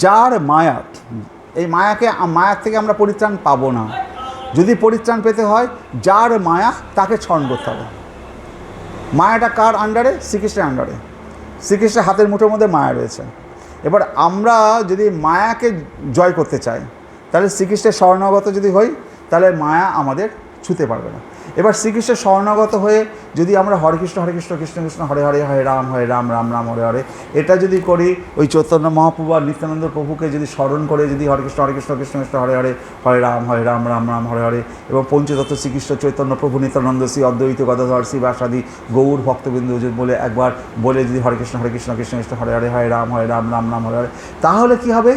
যার মায়া, এই মায়ার থেকে আমরা পরিত্রাণ পাবো না। যদি পরিত্রাণ পেতে হয়, যার মায়া তাকে স্মরণ করতে হবে। মায়াটা কার আন্ডারে? শ্রীকৃষ্ণের আন্ডারে। শ্রীকৃষ্ণের হাতের মুঠোর মধ্যে মায়া রয়েছে। এবার আমরা যদি মায়াকে জয় করতে চাই, তাহলে শ্রীকৃষ্ণের শরণাগত যদি হই, তাহলে মায়া আমাদের ছুঁতে পারবে না। এবার শ্রীকৃষ্ণের শরণাগত হয়ে যদি আমরা হরে কৃষ্ণ কৃষ্ণ কৃষ্ণ হরে হরে, হরে রাম রাম রাম হরে হরে, এটা যদি করি, ওই চৈতন্য মহাপ্রভু আর নিত্যানন্দ প্রভুকে যদি স্মরণ করে যদি হরে কৃষ্ণ কৃষ্ণ কৃষ্ণ হরে হরে, হরে রাম রাম রাম হরে হরে, এবং পঞ্চতত্ত্ব শ্রীকৃষ্ণ চৈতন্য প্রভু নিত্যানন্দ শ্রী অদ্বৈত গদাধর শ্রী বাসাদি গৌর ভক্তবিন্দু বলে একবার বলে যদি হরে কৃষ্ণ কৃষ্ণ কৃষ্ণ হরে হরে, হরে রাম রাম রাম হরে হরে, তাহলে কি হবে?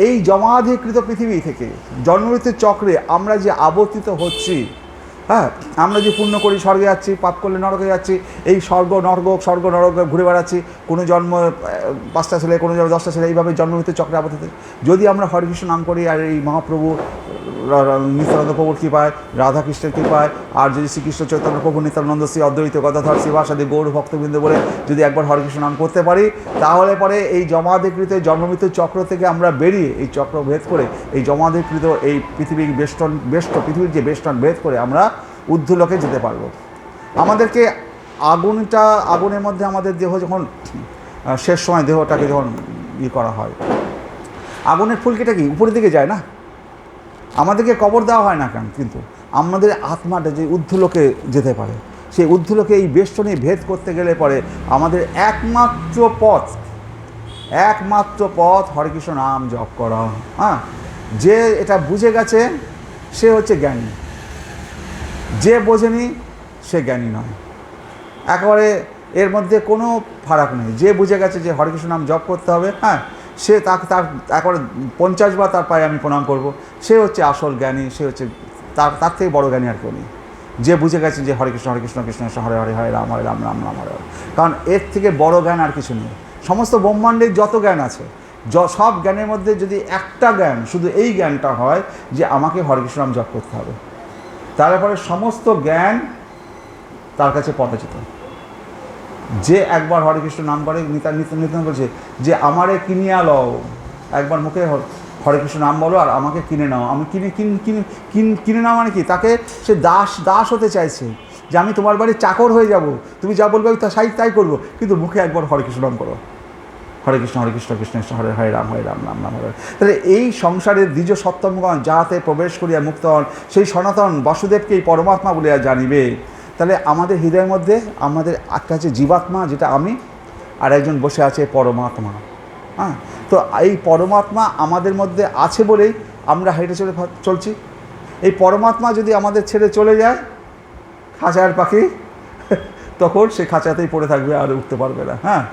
এই জমাধিকৃত পৃথিবী থেকে জন্মমৃত্যুর চক্রে আমরা যে আবর্তিত হচ্ছি, হ্যাঁ, আমরা যে পুণ্য করি স্বর্গে যাচ্ছি, পাপ করলে নরকে যাচ্ছি, এই স্বর্গ নরক ঘুরে বেড়াচ্ছি, কোনো জন্ম 5টা ছেলে, কোনো জন্ম 10টা ছেলে, এইভাবে জন্মমৃত্যুর চক্রে আবর্তিত। যদি আমরা হরেকৃষ্ণ নাম করি আর এই মহাপ্রভু নিত্যানন্দ প্রভুর কৃপায়, রাধাকৃষ্ণের কৃপায়, আর যদি শ্রীকৃষ্ণ চৈতন্য প্রভু নিত্যানন্দ শ্রী অদ্বৈত গদাধর শ্রীবাসাদি গৌর ভক্তবৃন্দ বলে যদি একবার হরেকৃষ্ণ নাম করতে পারি, তাহলে পরে এই জমাধিকৃত জন্মমৃত্যুর চক্র থেকে আমরা বেরিয়ে, এই চক্র ভেদ করে, এই জমাধিকৃত এই পৃথিবীর পৃথিবীর যে বেষ্টন ভেদ করে আমরা ঊর্ধ্বলোকে যেতে পারবো। আমাদেরকে আগুনের মধ্যে আমাদের দেহ যখন শেষ সময় দেহটাকে যখন করা হয়, আগুনের ফুলকিটা কি উপরের দিকে যায় না? আমাদেরকে কবর দেওয়া হয় না কেন? কিন্তু আমাদের আত্মাটা যে ঊর্ধ্বলোকে যেতে পারে, সেই ঊর্ধ্বলোকে এই বেষ্টনী ভেদ করতে গেলে পরে আমাদের একমাত্র পথ হরেকৃষ্ণ নাম জপ করা। হ্যাঁ, যে এটা বুঝে গেছে সে হচ্ছে জ্ঞানী, যে বোঝেনি সে জ্ঞানী নয়। একেবারে এর মধ্যে কোনো ফারাক নেই। যে বুঝে গেছে যে হরেকৃষ্ণ নাম জপ করতে হবে, হ্যাঁ, সে তার একবারে 50 বার তার পায়ে আমি প্রণাম করব, সে হচ্ছে আসল জ্ঞানী, সে হচ্ছে তার থেকে বড় জ্ঞানী আর কেউ নেই। যে বুঝে গেছে যে হরেকৃষ্ণ কৃষ্ণ কৃষ্ণ হরে হরে, হরে রাম রাম রাম হরে হরে, কারণ এর থেকে বড় জ্ঞান আর কিছু নেই। সমস্ত ব্রহ্মাণ্ডের যত জ্ঞান আছে, সব জ্ঞানের মধ্যে যদি একটা জ্ঞান, শুধু এই জ্ঞানটা হয় যে আমাকে হরেকৃষ্ণ নাম জপ করতে হবে, তারপরে সমস্ত জ্ঞান তার কাছে পরাজিত। যে একবার হরেকৃষ্ণ নাম করে, নিত্যানন্দ বলছে যে আমারে কিনিয়া লও, একবার মুখে হরেকৃষ্ণ নাম বলো আর আমাকে কিনে নাও। আমি কিনে নাও মানে কি? তাকে সে দাস হতে চাইছে, যে আমি তোমার বাড়ির চাকর হয়ে যাব, তুমি যা বলবে আমি তাই করবো, কিন্তু মুখে একবার হরেকৃষ্ণ নাম করো, হরে কৃষ্ণ কৃষ্ণ হরে হরে রাম রাম রাম হরে। তাহলে এই সংসারের দ্বিজ সপ্তমগণ যাহাতে প্রবেশ করিয়া মুক্ত হন, সেই সনাতন বাসুদেবকেই পরমাত্মা বলিয়া জানিবে। তাহলে আমাদের হৃদয়ের মধ্যে আমাদের একটা আছে জীবাত্মা, যেটা আমি, আর একজন বসে আছে পরমাত্মা। হ্যাঁ, তো এই পরমাত্মা আমাদের মধ্যে আছে বলেই আমরা হেঁটে চলছি। এই পরমাত্মা যদি আমাদের ছেড়ে চলে যায়, খাঁচার পাখি তখন সে খাঁচাতেই পড়ে থাকবে, আর উঠতে পারবে না। হ্যাঁ,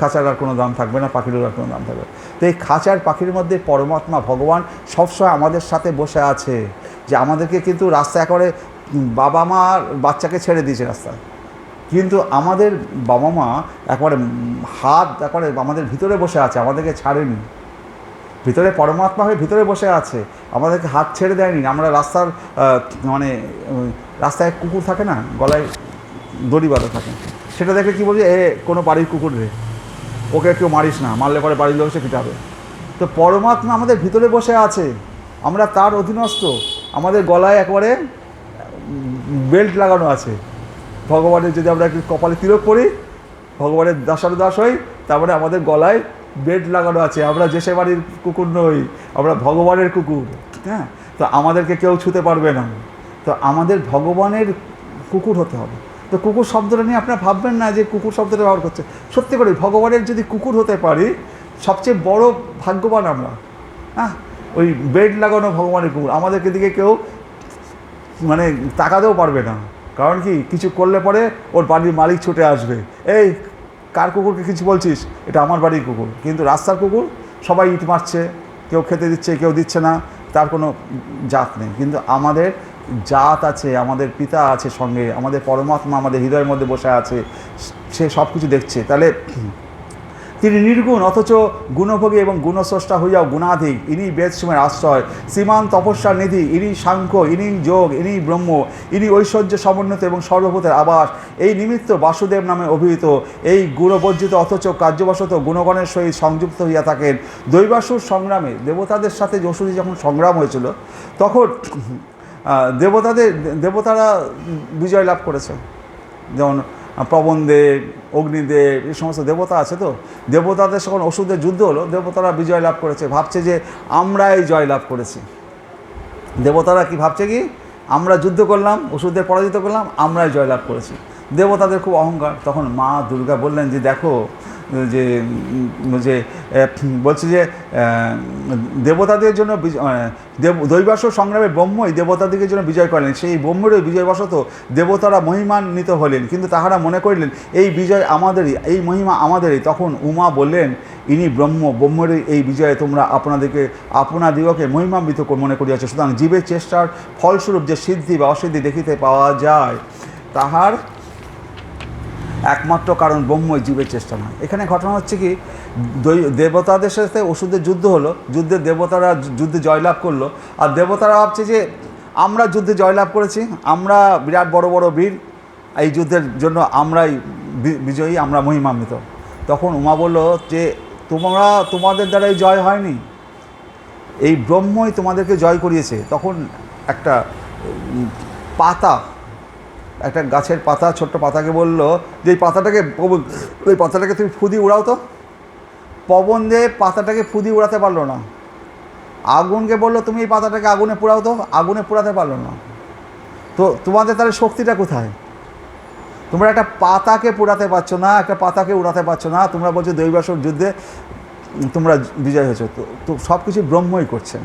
খাঁচার আর কোনো দাম থাকবে না, পাখিরও আর কোনো দাম থাকবে না। তো এই খাঁচার পাখির মধ্যে পরমাত্মা ভগবান সবসময় আমাদের সাথে বসে আছে, যে আমাদেরকে কিন্তু রাস্তা একেবারে বাবা মা বাচ্চাকে ছেড়ে দিয়েছে রাস্তায়, কিন্তু আমাদের বাবা মা একবারে হাত একবারে আমাদের ভিতরে বসে আছে, আমাদেরকে ছাড়েনি। ভিতরে পরমাত্মা হয়ে ভিতরে বসে আছে, আমাদেরকে হাত ছেড়ে দেয়নি। আমরা রাস্তার মানে রাস্তায় কুকুর থাকে না, গলায় দড়ি বাঁধা থাকে, সেটা দেখে কী বলছে, কোনো বাড়ির কুকুর রে, ওকে কেউ মারিস না, মারলে পরে বাড়ির লোক এসে পিটাবে। তো পরমাত্মা আমাদের ভিতরে বসে আছে, আমরা তার অধীনস্থ। আমাদের গলায় একবারে বেল্ট লাগানো আছে। ভগবানের যদি আমরা একটু কপালে তিলক করি, ভগবানের দাস হই, তারপরে আমাদের গলায় বেল্ট লাগানো আছে। আমরা যে সে বাড়ির কুকুর নই, আমরা ভগবানের কুকুর। হ্যাঁ, তো আমাদেরকে কেউ ছুতে পারবে না। তো আমাদের ভগবানের কুকুর হতে হবে। তো কুকুর শব্দটা নিয়ে আপনারা ভাববেন না যে কুকুর শব্দটা ব্যবহার করছে। সত্যি করে ভগবানের যদি কুকুর হতে পারি, সবচেয়ে বড় ভাগ্যবান আমরা। হ্যাঁ, ওই বেল্ট লাগানো ভগবানের কুকুর, আমাদেরকে দিকে কেউ মানে তাকাতেও পারবে না। কারণ কি, কিছু করলে পরে ওর বাড়ির মালিক ছুটে আসবে, এই কার কুকুরকে কিছু বলছিস, এটা আমার বাড়ির কুকুর। কিন্তু রাস্তার কুকুর সবাই ইট মারছে, কেউ খেতে দিচ্ছে, কেউ দিচ্ছে না, তার কোনো জাত নেই। কিন্তু আমাদের জাত আছে, আমাদের পিতা আছে সঙ্গে, আমাদের পরমাত্মা আমাদের হৃদয়ের মধ্যে বসে আছে, সে সব কিছু দেখছে। তাহলে তিনি নির্গুণ অথচ গুণভোগী এবং গুণস্রষ্টা হইয়াও গুণাধিক। ইনি বেদসমূহের আশ্রয়, শ্রীমান তপস্যার নিধি, ইনি সাংখ্য, ইনি যোগ, ইনি ব্রহ্ম, ইনি ঐশ্বর্য সমন্বিত এবং সর্বভূতের আবাস। এই নিমিত্ত বাসুদেব নামে অভিহিত। এই গুণবর্জিত অথচ কার্যবশত গুণগণের সহিত সংযুক্ত হইয়া থাকেন। দৈবাসুর সংগ্রামে, দেবতাদের সাথে যশুরী যখন সংগ্রাম হয়েছিল, তখন দেবতারা বিজয় লাভ করেছে। যেমন পবনদেব, অগ্নিদেব, এই সমস্ত দেবতা আছে। তো দেবতাদের যখন অসুরদের যুদ্ধ হলো, দেবতারা বিজয় লাভ করেছে, ভাবছে যে আমরাই জয় লাভ করেছি। দেবতারা কি ভাবছে, কি আমরা যুদ্ধ করলাম, অসুরদের পরাজিত করলাম, আমরাই জয় লাভ করেছি। দেবতাদের খুব অহংকার। তখন মা দুর্গা বললেন যে দেখো, যে বলছে যে দেবতাদের জন্য দৈবাসুর সংগ্রামে ব্রহ্মই দেবতাদিগের জন্য বিজয় করলেন। সেই ব্রহ্মেরই বিজয়বশত দেবতারা মহিমান্বিত হলেন, কিন্তু তাহারা মনে করিলেন এই বিজয় আমাদেরই, এই মহিমা আমাদেরই। তখন উমা বললেন, ইনি ব্রহ্মেরই এই বিজয়ে তোমরা আপনাদিগকে মহিমান্বিত মনে করিয়াছ। সুতরাং জীবের চেষ্টার ফলস্বরূপ যে সিদ্ধি বা অসিদ্ধি দেখিতে পাওয়া যায়, তাহার একমাত্র কারণ ব্রহ্মই, জীবের চেষ্টা নয়। এখানে ঘটনা হচ্ছে কি, দেবতাদের সাথে অসুরদের যুদ্ধ হলো, যুদ্ধে দেবতারা যুদ্ধে জয়লাভ করলো, আর দেবতারা ভাবছে যে আমরা যুদ্ধে জয়লাভ করেছি, আমরা বিরাট বড় বড় বীর, এই যুদ্ধের জন্য আমরাই বিজয়ী, আমরা মহিমান্বিত। তখন উমা বলল যে তোমাদের দ্বারাই জয় হয়নি, এই ব্রহ্মই তোমাদেরকে জয় করিয়েছে। তখন একটা পাতা, একটা গাছের পাতা, ছোট্ট পাতাকে বলল যে এই পাতাটাকে তুমি ফুদি উড়াও। তো পবনদেব পাতাটাকে ফুদি উড়াতে পারলো না। আগুনকে বললো তুমি এই পাতাটাকে আগুনে পোড়াও। তো আগুনে পোড়াতে পারলো না। তো তোমাদের তাহলে শক্তিটা কোথায়? তোমরা একটা পাতাকে পোড়াতে পারছো না, একটা পাতাকে উড়াতে পারছো না, তোমরা বলছো দৈবাসুর যুদ্ধে তোমরা বিজয় হয়েছো। তো সব কিছু ব্রহ্মই করছেন,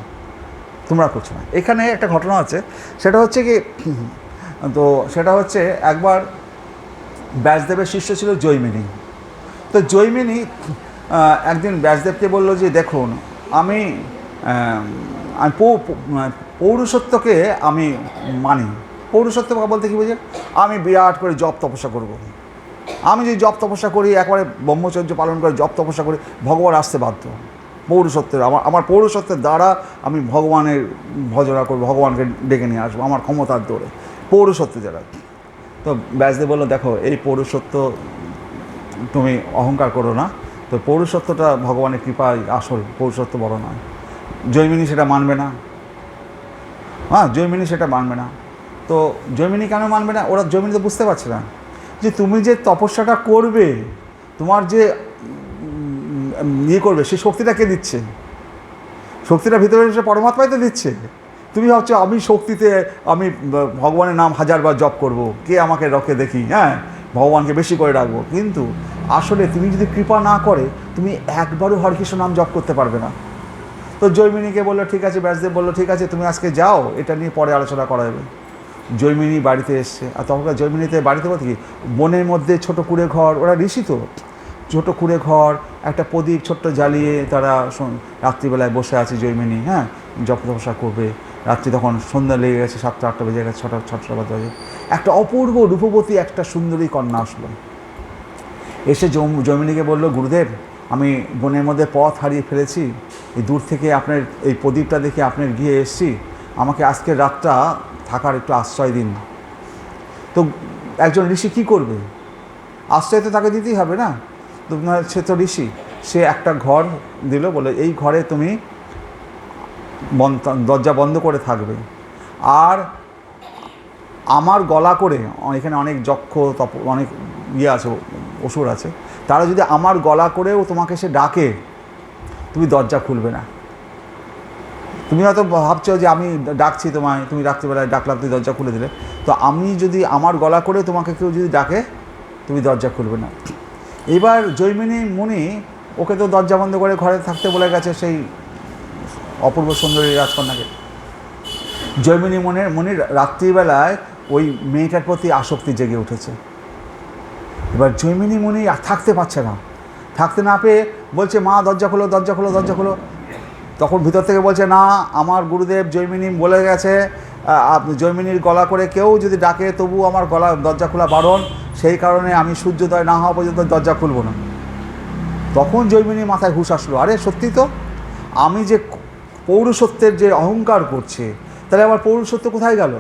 তোমরা করছো না। এখানে একটা ঘটনা আছে, সেটা হচ্ছে কি, তো সেটা হচ্ছে একবার ব্যাসদেবের শিষ্য ছিল জৈমিনী। তো জৈমিনী একদিন ব্যাসদেবকে বলল যে দেখুন, আমি পৌরুষত্বকে আমি মানি। পৌরুষত্ব বলতে কী বোঝে? আমি বিরাট করে জপ তপস্যা করব। আমি যদি জপ তপস্যা করি, একবারে ব্রহ্মচর্য পালন করে জপ তপস্যা করি, ভগবান আসতে বাধ্য। পৌরুষত্বের আমার পৌরুষত্বের দ্বারা আমি ভগবানের ভজনা করবো, ভগবানকে ডেকে নিয়ে আসবো আমার ক্ষমতার দৌড়ে, পৌরুষত্ব যারা। তো ব্যাসদেব বললো দেখো, এই পৌরুষত্ব তুমি অহংকার করো না, তো পৌরুষত্বটা ভগবানের কৃপায় আসল, পৌরুষত্ব বড় নয়। জৈমিনী সেটা মানবে না। হ্যাঁ, জৈমিনী সেটা মানবে না। তো জৈমিনী কেন মানবে না? ওরা জৈমিনী তো বুঝতে পারছে না যে তুমি যে তপস্যাটা করবে, তোমার যে করবে, সেই শক্তিটা কে দিচ্ছে? শক্তিটা ভিতরে এসে পরমাত্মাই তো দিচ্ছে। তুমি ভাবছো আমি শক্তিতে আমি ভগবানের নাম 1000 বার জপ করব, কে আমাকে রকে দেখি, হ্যাঁ ভগবানকে বেশি করে রাখবো, কিন্তু আসলে তুমি যদি কৃপা না করে তুমি একবারও হরিকৃষ্ণ নাম জপ করতে পারবে না। তো জৈমিনীকে বললো ঠিক আছে, ব্যাসদেব বললো ঠিক আছে তুমি আজকে যাও, এটা নিয়ে পরে আলোচনা করা যাবে। জৈমিনী বাড়িতে এসছে, আর তখনকার জৈমিনীতে বাড়িতে বলতে কি বনের মধ্যে ছোটো কুঁড়ে ঘর, ওরা ঋষি তো, ছোটো কুঁড়ে ঘর, একটা প্রদীপ ছোট্ট জ্বালিয়ে তারা রাত্রিবেলায় বসে আছে জৈমিনী, হ্যাঁ জপ তপস্যা করবে। রাত্রি তখন সন্ধ্যা লেগে গেছে, 7টা-8টা বেজে গেছে, 6টা বাজে। একটা অপূর্ব রূপবতী একটা সুন্দরী কন্যা আসলো, এসে জৈমিনীকে বলল গুরুদেব আমি বনের মধ্যে পথ হারিয়ে ফেলেছি, এই দূর থেকে আপনার এই প্রদীপটা দেখে আপনার গিয়ে এসেছি, আমাকে আজকের রাতটা থাকার একটু আশ্রয় দিন। তো একজন ঋষি কী করবে, আশ্রয় তো তাকে দিতেই হবে না, তো সে তো ঋষি, সে একটা ঘর দিল, বলে এই ঘরে তুমি দরজা বন্ধ করে থাকবে, আর আমার গলা করে, এখানে অনেক যক্ষ অনেক আছে অসুর আছে, তারা যদি আমার গলা করেও তোমাকে সে ডাকে তুমি দরজা খুলবে না। তুমি হয়তো ভাবছো যে আমি ডাকছি তোমায়, তুমি রাত্রিবেলায় ডাকলাম তুমি দরজা খুলে দিলে, তো আমি যদি আমার গলা করে তোমাকে কেউ যদি ডাকে তুমি দরজা খুলবে না। এবার জৈমিনী মুনি ওকে তো দরজা বন্ধ করে ঘরে থাকতে বলে গেছে সেই অপূর্ব সুন্দরী রাজকন্যাকে। জৈমিনী মুনির রাত্রিবেলায় ওই মেয়েটার প্রতি আসক্তি জেগে উঠেছে। এবার জৈমিনী মুনি থাকতে পারছে না, থাকতে না পেয়ে বলছে মা দরজা খোলো, দরজা খোলো, দরজা খোলো। তখন ভিতর থেকে বলছে না, আমার গুরুদেব জৈমিনী বলে গেছে জৈমিনীর গলা করে কেউ যদি ডাকে তবু আমার গলা দরজা খোলা বারণ, সেই কারণে আমি সূর্যোদয় না হওয়া পর্যন্ত দরজা খুলব না। তখন জৈমিনীর মাথায় হুঁশ আসলো, আরে সত্যি তো, আমি যে পৌরুষত্বের যে অহংকার করছে, তাহলে আমার পৌরুষত্ব কোথায় গেল?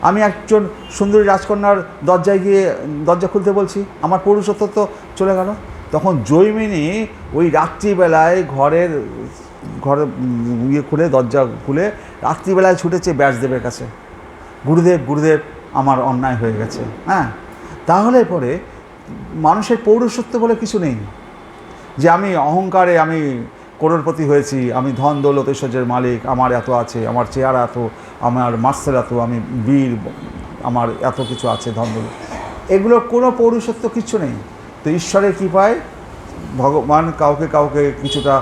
আমি একজন সুন্দরী রাজকন্যার দরজায় গিয়ে দরজা খুলতে বলছি, আমার পৌরুষত্ব তো চলে গেল। তখন জৈমিনী ওই রাত্রিবেলায় ঘরে খুলে দরজা খুলে রাত্রিবেলায় ছুটেছে ব্যাসদেবের কাছে, গুরুদেব গুরুদেব আমার অন্যায় হয়ে গেছে। হ্যাঁ, তাহলে পরে মানুষের পৌরুষত্ব বলে কিছু নেই, যে আমি অহংকারে আমি করোড়পতি হয়েছি, আমি ধন দৌলত ঐশ্বর্যের মালিক, আমার এত আছে, আমার চেহারা এত, আমার মার্সেল এত, আমি বীর, আমার এত কিছু আছে ধন দৌলত, এগুলো কোনো পৌরুষত্ব কিচ্ছু নেই। তো ঈশ্বরের কৃপায় ভগবান কাউকে কাউকে কিছুটা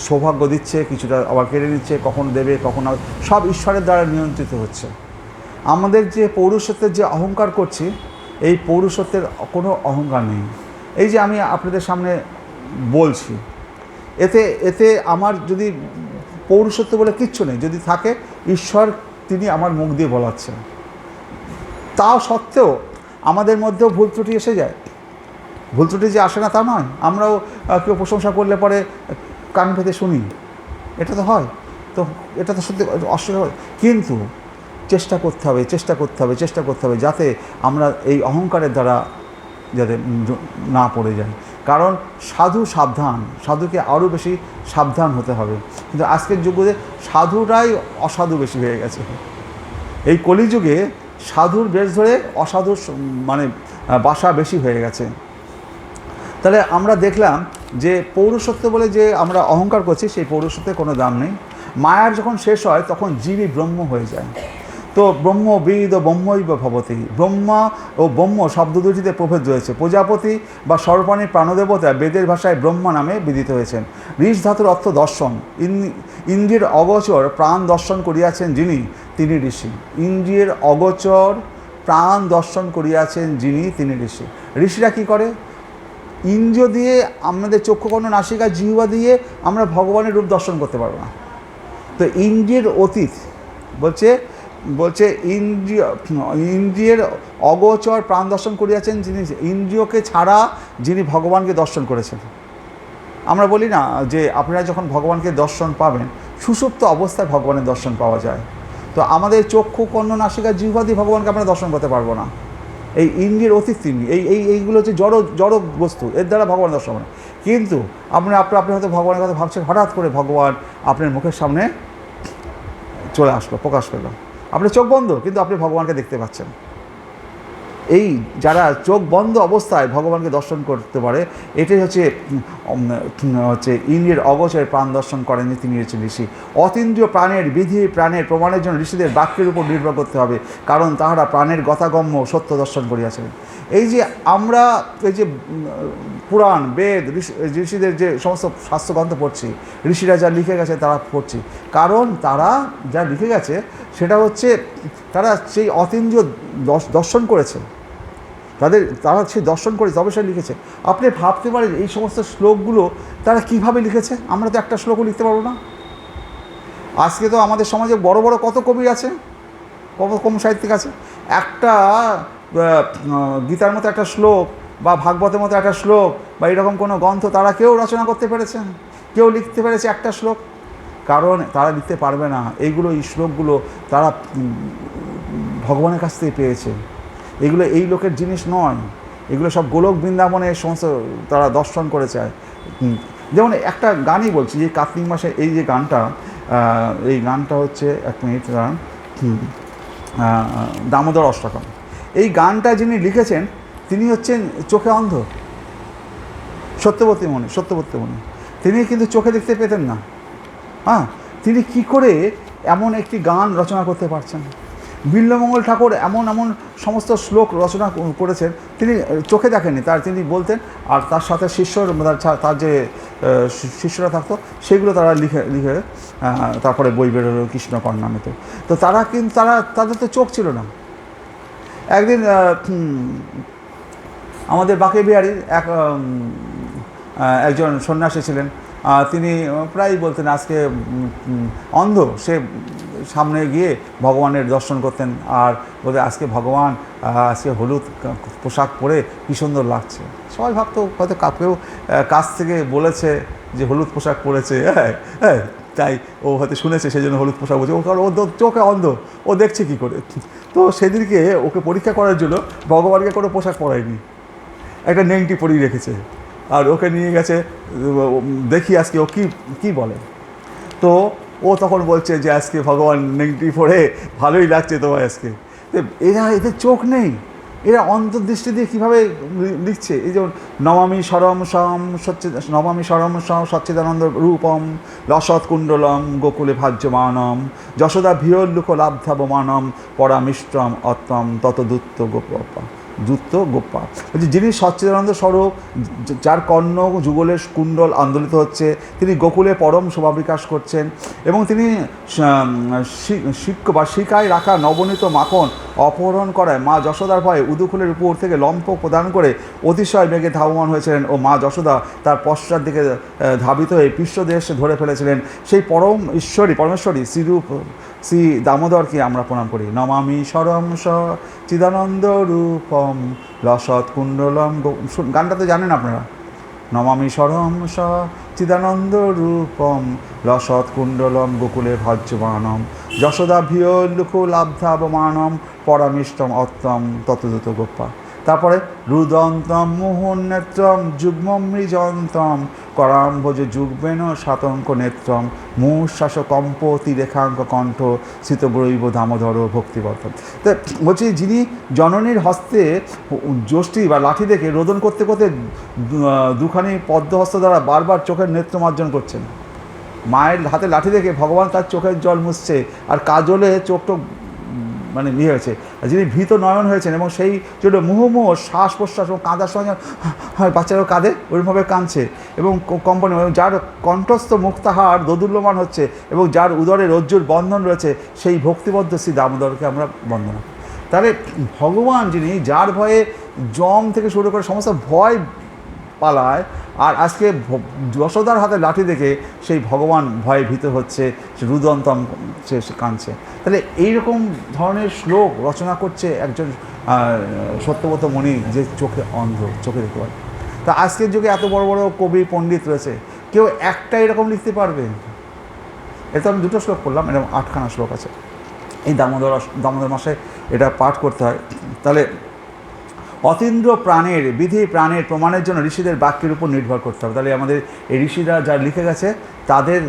সৌভাগ্য দিচ্ছে, কিছুটা আবার কেড়ে নিচ্ছে, কখন দেবে কখন, সব ঈশ্বরের দ্বারা নিয়ন্ত্রিত হচ্ছে। আমাদের যে পৌরুষত্বের যে অহংকার করছি, এই পৌরুষত্বের কোনো অহংকার নেই। এই যে আমি আপনাদের সামনে বলছি, এতে আমার যদি পৌরুষত্ব বলে কিচ্ছু নেই, যদি থাকে ঈশ্বর তিনি আমার মুখ দিয়ে বলাচ্ছেন। তাও সত্ত্বেও আমাদের মধ্যেও ভুল ত্রুটি এসে যায়, ভুল ত্রুটি যে আসে না তা নয়, আমরাও কেউ প্রশংসা করলে পরে কান পেতে শুনি, এটা তো হয়, তো এটা তো সত্যি অস্বীকার হয়, কিন্তু চেষ্টা করতে হবে, চেষ্টা করতে হবে, চেষ্টা করতে হবে যাতে আমরা এই অহংকারের দ্বারা যাতে না পড়ে যাই। কারণ সাধু সাবধান, সাধুকে আরও বেশি সাবধান হতে হবে, কিন্তু আজকের যুগে সাধুরাই অসাধু বেশি হয়ে গেছে। এই কলিযুগে সাধুর বেশ ধরে অসাধুর মানে বাসা বেশি হয়ে গেছে। তাহলে আমরা দেখলাম যে পৌরুষত্ব বলে যে আমরা অহংকার করছি, সেই পৌরুষত্বের কোনো দাম নেই। মায়ার যখন শেষ হয় তখন জীবই ব্রহ্ম হয়ে যায়। তো ব্রহ্মবিদ ও ব্রহ্মৈব ভবতি, ব্রহ্মা ও ব্রহ্ম শব্দ দুটিতে প্রভেদ রয়েছে। প্রজাপতি বা সর্বপ্রাণীর প্রাণদেবতা বেদের ভাষায় ব্রহ্মা নামে বিদিত হয়েছেন। ঋষ ধাতুর অর্থ দর্শন, ইন্দ্রিয়ের অগোচর প্রাণ দর্শন করিয়াছেন যিনি, তিনি ঋষি। ইন্দ্রিয়ের অগোচর প্রাণ দর্শন করিয়াছেন যিনি, তিনি ঋষি। ঋষিরা কী করে? ইন্দ্রিয় দিয়ে, আমাদের চক্ষু কর্ণ নাসিকা জিহ্বা দিয়ে আমরা ভগবানের রূপ দর্শন করতে পারবো না। তো ইন্দ্রিয়ের অতীত বলছে ইন্দ্রিয়ের অগোচর প্রাণ দর্শন করিয়াছেন যিনি, ইন্দ্রিয়কে ছাড়া যিনি ভগবানকে দর্শন করেছেন। আমরা বলি না যে আপনারা যখন ভগবানকে দর্শন পাবেন, সুষুপ্ত অবস্থায় ভগবানের দর্শন পাওয়া যায়। তো আমাদের চক্ষু কর্ণ নাসিকা জিহ্বা দিয়ে ভগবানকে আমরা দর্শন করতে পারবো না। এই ইন্দ্রিয়ের অতীত তিনি, এইগুলো হচ্ছে জড় বস্তু, এর দ্বারা ভগবান দর্শন হয়। কিন্তু আপনি হয়তো ভগবানের কথা ভাবছেন, হঠাৎ করে ভগবান আপনার মুখের সামনে চলে আসলো, প্রকাশ পেল, আপনার চোখ বন্ধ, কিন্তু আপনি ভগবানকে দেখতে পাচ্ছেন। এই যারা চোখ বন্ধ অবস্থায় ভগবানকে দর্শন করতে পারে, এটাই হচ্ছে ইন্দ্রিয়ের অগোচরে প্রাণ দর্শন করেননি তিনি হচ্ছে ঋষি। অতীন্দ্রিয় প্রাণের বিধি প্রাণের প্রমাণের জন্য ঋষিদের বাক্যের উপর নির্ভর করতে হবে, কারণ তাহারা প্রাণের গতাগম্য সত্য দর্শন করিয়াছেন। এই যে আমরা এই যে পুরাণ বেদ ঋষিদের যে সমস্ত শাস্ত্রগ্রন্থ পড়ছি, ঋষিরা যা লিখে গেছে তারা পড়ছি, কারণ তারা যা লিখে গেছে সেটা হচ্ছে তারা সেই অতীন্দ্রিয় দর্শন করেছে, তারা সেই দর্শন করে তবে সে লিখেছে। আপনি ভাবতে পারেন এই সমস্ত শ্লোকগুলো তারা কিভাবে লিখেছে? আমরা তো একটা শ্লোকও লিখতে পারবো না। আজকে তো আমাদের সমাজে বড় বড় কত কবি আছে, কত কম সাহিত্যিক আছে, একটা গীতার মতো একটা শ্লোক বা ভাগবতের মতো একটা শ্লোক বা এরকম কোনো গ্রন্থ তারা কেউ রচনা করতে পেরেছে? কেউ লিখতে পেরেছে একটা শ্লোক? কারণ তারা লিখতে পারবে না। এইগুলো এই শ্লোকগুলো তারা ভগবানের কাছ থেকে পেয়েছে, এগুলো এই লোকের জিনিস নয়, এগুলো সব গোলক বৃন্দাবনে সমস্ত তারা দর্শন করেছে। যেমন একটা গানই বলছি, যে কার্তিক মাসে এই যে গানটা, এই গানটা হচ্ছে এক মিনিট, দামোদর অষ্টকম। এই গানটা যিনি লিখেছেন তিনি হচ্ছেন চোখে অন্ধ, সত্যবতী মণি। তিনি কিন্তু চোখে দেখতে পেতেন না। হ্যাঁ, তিনি কি করে এমন একটি গান রচনা করতে পারছেন? বিল্বমঙ্গল ঠাকুর এমন সমস্ত শ্লোক রচনা করেছেন, তিনি চোখে দেখেননি, তিনি বলতেন, আর তার সাথে তার যে শিষ্যরা থাকতো সেগুলো তারা লিখে তারপরে বই বেরোলো কৃষ্ণকর্ণামৃত। তো তারা কিন্তু তাদের তো চোখ ছিল না। একদিন আমাদের বাঁকে বিহারীর একজন সন্ন্যাসী ছিলেন, তিনি প্রায়ই বলতেন আজকে অন্ধ, সে সামনে গিয়ে ভগবানের দর্শন করতেন আর বলে আজকে ভগবান আজকে হলুদ পোশাক পরে কী সুন্দর লাগছে। সবাই ভাবতো হয়তো কেউ কাছ থেকে বলেছে যে হলুদ পোশাক পরেছে, হ্যাঁ তাই ও হয়তো শুনেছে সেই জন্য হলুদ পোশাক বলছে, কারণ ও চোখে অন্ধ, ও দেখছে কী করে। তো সেদিনকে ওকে পরীক্ষা করার জন্য ভগবানকে কোনো পোশাক পরায়নি, একটা নেংটি পরিয়ে রেখেছে, আর ওকে নিয়ে গেছে দেখি আজকে ও কী বলে। তো ও তখন বলছে যে আজকে ভগবান নেংটি পরে ভালোই লাগছে তোমার আজকে। এদের চোখ নেই, এরা অন্তর্দৃষ্টি দিয়ে কীভাবে লিখছে। এই যেমন নমামি সরম সচ্চিদানন্দ রূপম লসৎ কুণ্ডলম গোকুলে ভাজ্যমানম যশোদা ভিয়োল্লুক লাব্ধাবমানম পরামিষ্টম অত্তম তত গোপ্পা বলছে, যিনি সচ্চিদানন্দ স্বরূপ, যার কর্ণ যুগলের কুণ্ডল আন্দোলিত হচ্ছে, তিনি গোকুলে পরম শোভা বিকাশ করছেন এবং তিনি শিকায় রাখা নবনীত মাখন অপহরণ করায় মা যশোদার ভয়ে উদুকুলের উপর থেকে লম্ফ প্রদান করে অতিশয় বেগে ধাবমান হয়েছিলেন ও মা যশোদা তার পশ্চাৎ দিকে ধাবিত হয়ে পৃষ্ঠদেশ ধরে ফেলেছিলেন। সেই পরমেশ্বরী শ্রীরূপ শ্রী দামোদরকে আমরা প্রণাম করি। নমামি সরম চিদানন্দ রূপম লসৎ কুণ্ডলম। গানটা তো জানেন আপনারা, নমামি সরম চিদানন্দ রূপম লসৎ কুণ্ডলম গোকুলে ভাজ্যমানম যশোদা ভিয়োল্লুক লাব্ধাবমানম পরামিষ্টম অত্তম ততদূত গোপ্পা। তারপরে রুদন্তম মুহুর্নেত্রম যুগ্মমৃজন্তম করাম্ভোজ যুগ্বেন সাতঙ্ক নেত্রম মুশ্বাস কম্পতি রেখাঙ্ক কণ্ঠ শীতগ্রৈব দামোদর ভক্তিবর্ধন। তো বলছি, যিনি জননীর হস্তে যষ্টি বা লাঠি দেখে রোদন করতে করতে দুখানি পদ্মহস্ত দ্বারা বারবার চোখের নেত্র মার্জন করছেন। মায়ের হাতে লাঠি দেখে ভগবান তার চোখের জল মুছছে, আর কাজলে চোখটা মানে ইয়ে হয়েছে। যিনি ভীত নয়ন হয়েছেন এবং সেই জন্য মুহুর্মুহ শ্বাস প্রশ্বাস এবং কাঁদার সময় হয় বাচ্চারাও কাঁদে, ওইভাবে কাঁদছে এবং কম্পন, এবং যার কণ্ঠস্থ মুক্তাহার দোদুল্যমান হচ্ছে এবং যার উদরে রজ্জুর বন্ধন রয়েছে, সেই ভক্তিবদ্ধ শ্রী দামোদরকে আমরা বন্দনা। তাহলে ভগবান যিনি, যার ভয়ে জম থেকে শুরু করে সমস্ত ভয় পালায়, আর আজকে যশোদার হাতে লাঠি দেখে সেই ভগবান ভয়ে ভীত হচ্ছে, সে রুদন্তম সে কাঁদছে। তাহলে এইরকম ধরনের শ্লোক রচনা করছে একজন সত্যব্রত মণি, যে চোখে অন্ধ, চোখে দেখতে পারে। তা আজকের যুগে এত বড় বড় কবি পণ্ডিত রয়েছে, কেউ একটা এরকম লিখতে পারবে? এটা আমি দুটো শ্লোক পড়লাম, এরকম 8খানা শ্লোক আছে। এই দামোদর মাসে এটা পাঠ করতে হয়। তাহলে অতীন্দ্র প্রাণের বিধি প্রাণের প্রমাণের জন্য ঋষিদের বাক্যের উপর নির্ভর করতে হবে। তাহলে আমাদের এই ঋষিরা যা লিখে গেছে তাদের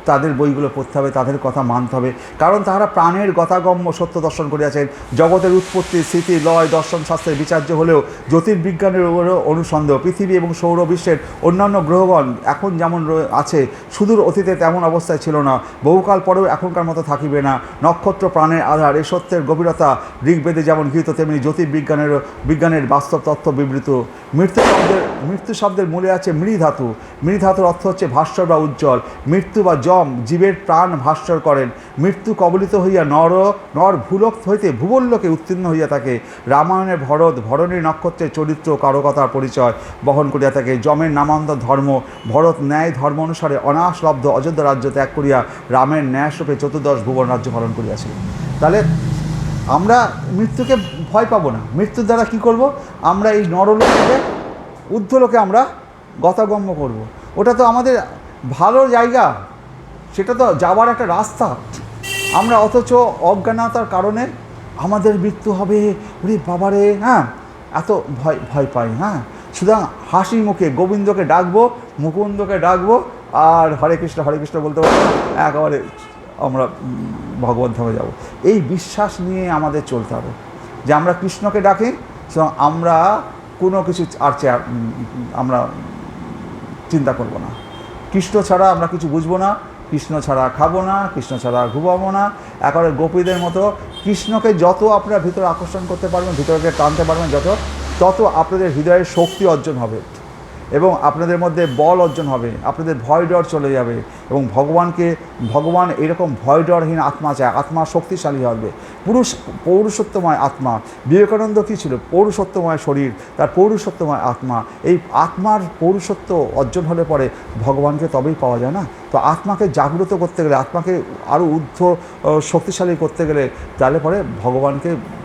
তাদের বইগুলো পড়তে হবে, তাদের কথা মানতে হবে, কারণ তাহারা প্রাণের গতাগম্য সত্য দর্শন করিয়াছেন। জগতের উৎপত্তি, স্থিতি, লয় দর্শন শাস্ত্রের বিচার্য হলেও জ্যোতির্বিজ্ঞানের উপরও অনুসন্দেহ। পৃথিবী এবং সৌরবিশ্বের অন্যান্য গ্রহগণ এখন যেমন আছে, সুদূর অতীতে তেমন অবস্থায় ছিল না, বহুকাল পরেও এখনকার মতো থাকিবে না। নক্ষত্র প্রাণের আধার, এ সত্যের গভীরতা ঋগ্বেদে যেমন গৃহীত, তেমনি বিজ্ঞানের বাস্তব তথ্য বিবৃত। মৃত্যু শব্দের মূলে আছে মৃ ধাতু। মৃ ধাতুর অর্থ হচ্ছে ভাস্বর বা উজ্জ্বল। মৃত্যু বা যম জীবের প্রাণ ভাস্বর করেন। মৃত্যু কবলিত হইয়া নর ভূলোক হইতে ভুবনলোকে উত্তীর্ণ হইয়া থাকে। রামায়ণের ভরণী নক্ষত্রের চরিত্র কারকতার পরিচয় বহন করিয়া থাকে। যমের নামান্তর ধর্ম। ভরত ন্যায় ধর্ম অনুসারে অনাশলব্ধ অযোধ্যা রাজ্য ত্যাগ করিয়া রামের ন্যায়রূপে চতুর্দশ ভুবন রাজ্য পালন করিয়াছিল। তাহলে আমরা মৃত্যুকে ভয় পাবো না। মৃত্যুর দ্বারা কি করব? আমরা এই নরলোক থেকে ঊর্ধ্বলোকে আমরা গতাগম্য করব। ওটা তো আমাদের ভালো জায়গা, সেটা তো যাওয়ার একটা রাস্তা। আমরা অথচ অজ্ঞানতার কারণে আমাদের মৃত্যু হবে, ওরে বাবারে, হ্যাঁ, এত ভয় পাই। হ্যাঁ, সুতরাং হাসি মুখে গোবিন্দকে ডাকবো, মুকুন্দকে ডাকবো, আর হরে কৃষ্ণ বলতে বলতে একেবারে আমরা ভগবত ধামে যাব। এই বিশ্বাস নিয়ে আমাদের চলতে হবে যে আমরা কৃষ্ণকে ডাকি, আমরা কোনো কিছু আমরা চিন্তা করব না। কৃষ্ণ ছাড়া আমরা কিছু বুঝবো না, কৃষ্ণ ছাড়া খাবো না, কৃষ্ণ ছাড়া ঘুমাবো না। একেবারে গোপীদের মতো কৃষ্ণকে যত আপনারা ভিতরে আকর্ষণ করতে পারবেন, ভিতরকে টানতে পারবেন তত আপনাদের হৃদয়ের শক্তি অর্জন হবে এবং আপনাদের মধ্যে বল অর্জন হবে, আপনাদের ভয় ডর চলে যাবে এবং ভগবান এরকম ভয় ডরহীন আত্মা চায়। আত্মা শক্তিশালী হবে, পৌরুষত্বময় আত্মা। বিবেকানন্দ কী ছিল? পৌরুষত্বময় শরীর, তার পৌরুষত্বময় আত্মা। এই আত্মার পৌরুষত্ব অর্জন হলে পরে ভগবানকে তবেই পাওয়া যায় না? তো আত্মাকে জাগ্রত করতে গেলে, আত্মাকে আরও শক্তিশালী করতে গেলে, তাহলে পরে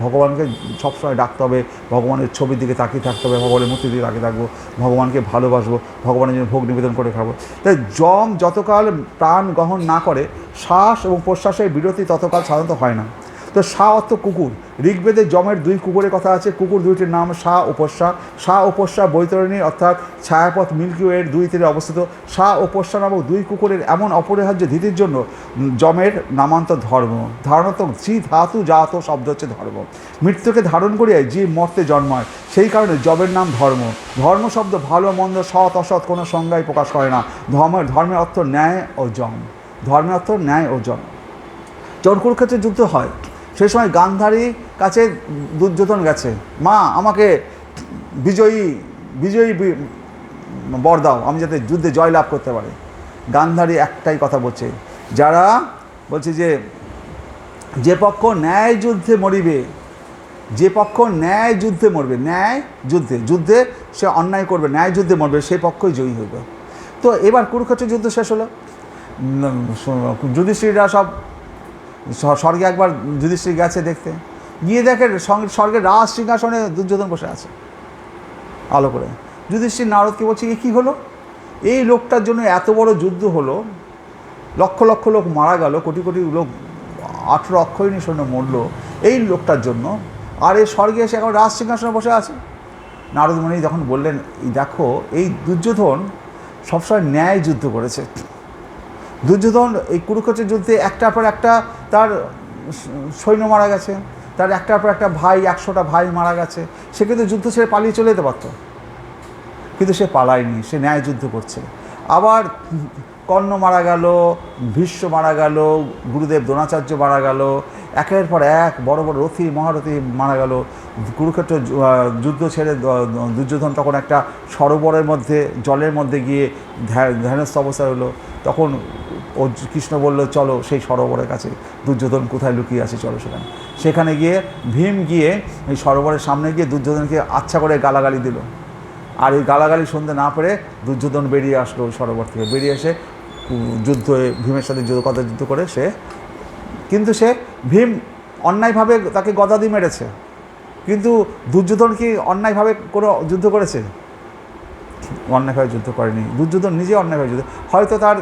ভগবানকে সবসময় ডাকতে হবে, ভগবানের ছবির দিকে তাকিয়ে থাকতে হবে, ভগবানের মূর্তির দিকে তাকিয়ে থাকবো, ভগবানকে ভালোবাসবো, ভগবানের জন্য ভোগ নিবেদন করে খাবো। তাই যম যতকাল প্রাণ গ্রহণ না করে, শ্বাস এবং প্রশ্বাসের বিরতি ততকাল সাধারণত হয় না। তো সা অর্থ কুকুর। ঋগ্বেদে যমের 2 কুকুরের কথা আছে। কুকুর 2টির নাম সা ও পশ্বা। সা ও পশ্বা বৈতরণী অর্থাৎ ছায়াপথ মিল্কি ওয়ের 2 তীরে অবস্থিত। সা ও পশ্বা নামক 2 কুকুরের এমন অপরিহার্য ধিতির জন্য যমের নামান্তর ধর্ম। ধারণত জি ধাতু জাত শব্দ হচ্ছে ধর্ম। মৃত্যুকে ধারণ করিয়াই জীব মর্তে জন্মায়, সেই কারণে যমের নাম ধর্ম। ধর্ম শব্দ ভালো মন্দ সৎ অসৎ কোনো সংজ্ঞাই প্রকাশ করে না। ধর্মের অর্থ ন্যায় ও যম। ধর্মের অর্থ ন্যায় ও যম। যখন কুরুক্ষেত্রের যুদ্ধ হয়, সেই সময় গান্ধারীর কাছে দুর্যোধন গেছে, মা আমাকে বিজয়ী বর দাও, আমি যাতে যুদ্ধে জয়লাভ করতে পারি। গান্ধারী একটাই কথা বলছে, বলছে যে পক্ষ ন্যায় যুদ্ধে মরিবে, যে পক্ষ ন্যায় যুদ্ধে মরবে, ন্যায় যুদ্ধে সে অন্যায় করবে, ন্যায় যুদ্ধে মরবে, সেই পক্ষই জয়ী হইবে। তো এবার কুরুক্ষেত্রের যুদ্ধ শেষ হলো। যুধিষ্ঠিররা সব স্বর্গে, একবার যুধিষ্ঠির গেছে দেখতে, গিয়ে দেখে স্বর্গের রাজ সিংহাসনে দুর্যোধন বসে আছে আলো করে। যুধিষ্ঠির নারদকে বলছে, এ কী হলো? এই লোকটার জন্য এত বড় যুদ্ধ হলো, লক্ষ লক্ষ লোক মারা গেল, কোটি কোটি লোক, 18 অক্ষয়িণী সৈন্য মরল এই লোকটার জন্য, আর এই স্বর্গে এসে এখন রাজ সিংহাসনে বসে আছে। নারদ মুনি যখন বললেন, দেখো এই দুর্যোধন সবসময় ন্যায় যুদ্ধ করেছে। দুর্যোধন এই কুরুক্ষেত্রের যুদ্ধে একটার পর একটা তার সৈন্য মারা গেছে, তার একটার পর একটা ভাই, 100টা ভাই মারা গেছে। সে কিন্তু যুদ্ধ ছেড়ে পালিয়ে চলে যেতে পারত, কিন্তু সে পালায়নি, সে ন্যায় যুদ্ধ করছে। আবার কর্ণ মারা গেল, ভীষ্ম মারা গেল, গুরুদেব দ্রোণাচার্য মারা গেল, একের পর এক বড় বড় মহারথী মারা গেল। কুরুক্ষেত্র যুদ্ধ ছেড়ে দুর্যোধন তখন একটা সরোবরের মধ্যে, জলের মধ্যে গিয়ে ধ্যানস্থ অবস্থায় হলো। তখন কৃষ্ণ বলল, চলো সেই সরোবরের কাছে, দুর্যোধন কোথায় লুকিয়ে আছে, চলো সেখানে গিয়ে ভীম গিয়ে এই সরোবরের সামনে গিয়ে দুর্যোধনকে আচ্ছা করে গালাগালি দিল। আর এই গালাগালি শুনতে না পেরে দুর্যোধন বেরিয়ে আসলো সরোবর থেকে। বেরিয়ে এসে ভীমের সাথে যুদ্ধ করে সে ভীম অন্যায়ভাবে তাকে গদা দিয়ে মেরেছে, কিন্তু দুর্যোধন কি অন্যায়ভাবে কোনো যুদ্ধ করেছে? অন্যায়ভাবে যুদ্ধ করেনি। দুর্যোধন নিজে অন্যায়ভাবে যুদ্ধ, হয়তো তার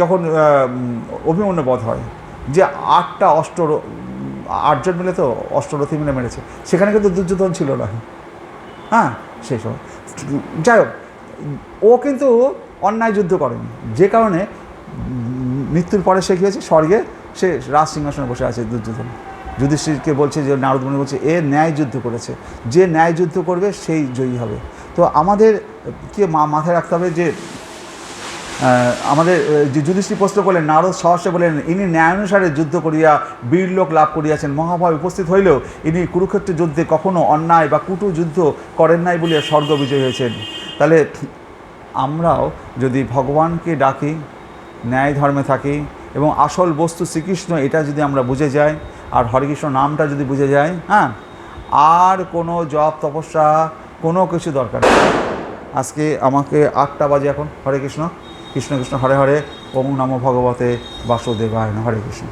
যখন অভিমন্যু বধ হয়, যে 8জন মিলে তো অষ্টরথী মিলে মেরেছে, সেখানে কিন্তু দুর্যোধন ছিল না। হ্যাঁ, সেই সময় যাই হোক, ও কিন্তু অন্যায় যুদ্ধ করেনি, যে কারণে মৃত্যুর পরে সে কী হয়েছে, স্বর্গে সে রাজ সিংহাসনে বসে আছে দুর্যোধন। যুধিষ্ঠিরকে বলছে যে নারদ মুনি বলছে এ ন্যায় যুদ্ধ করেছে, যে ন্যায় যুদ্ধ করবে সেই জয়ী হবে। তো আমাদের কি মাথায় রাখতে হবে যে আমাদের যে যুধিষ্ঠির প্রশ্ন করলেন, নারদ সহসে বলেন ইনি ন্যায়ানুসারে যুদ্ধ করিয়া বীরলোক লাভ করিয়াছেন, মহাভয় উপস্থিত হইলেও ইনি কুরুক্ষেত্র যুদ্ধে কখনো অন্যায় বা কুটু যুদ্ধ করেন নাই বলিয়া স্বর্গ বিজয়ী হয়েছেন। তাহলে আমরাও যদি ভগবানকে ডাকি, ন্যায় ধর্মে থাকি এবং আসল বস্তু শ্রীকৃষ্ণ এটা যদি আমরা বুঝে যাই, আর হরে কৃষ্ণ নামটা যদি বুঝে যাই, হ্যাঁ, আর কোনো জপ তপস্যা কোনো কিছু দরকার নেই। আজকে আমাকে 8টা বাজে এখন। হরে কৃষ্ণ, কৃষ্ণ কৃষ্ণ হরে হরে, ওম নমো ভগবতে বাসুদেবায় নমঃ। হরে কৃষ্ণ।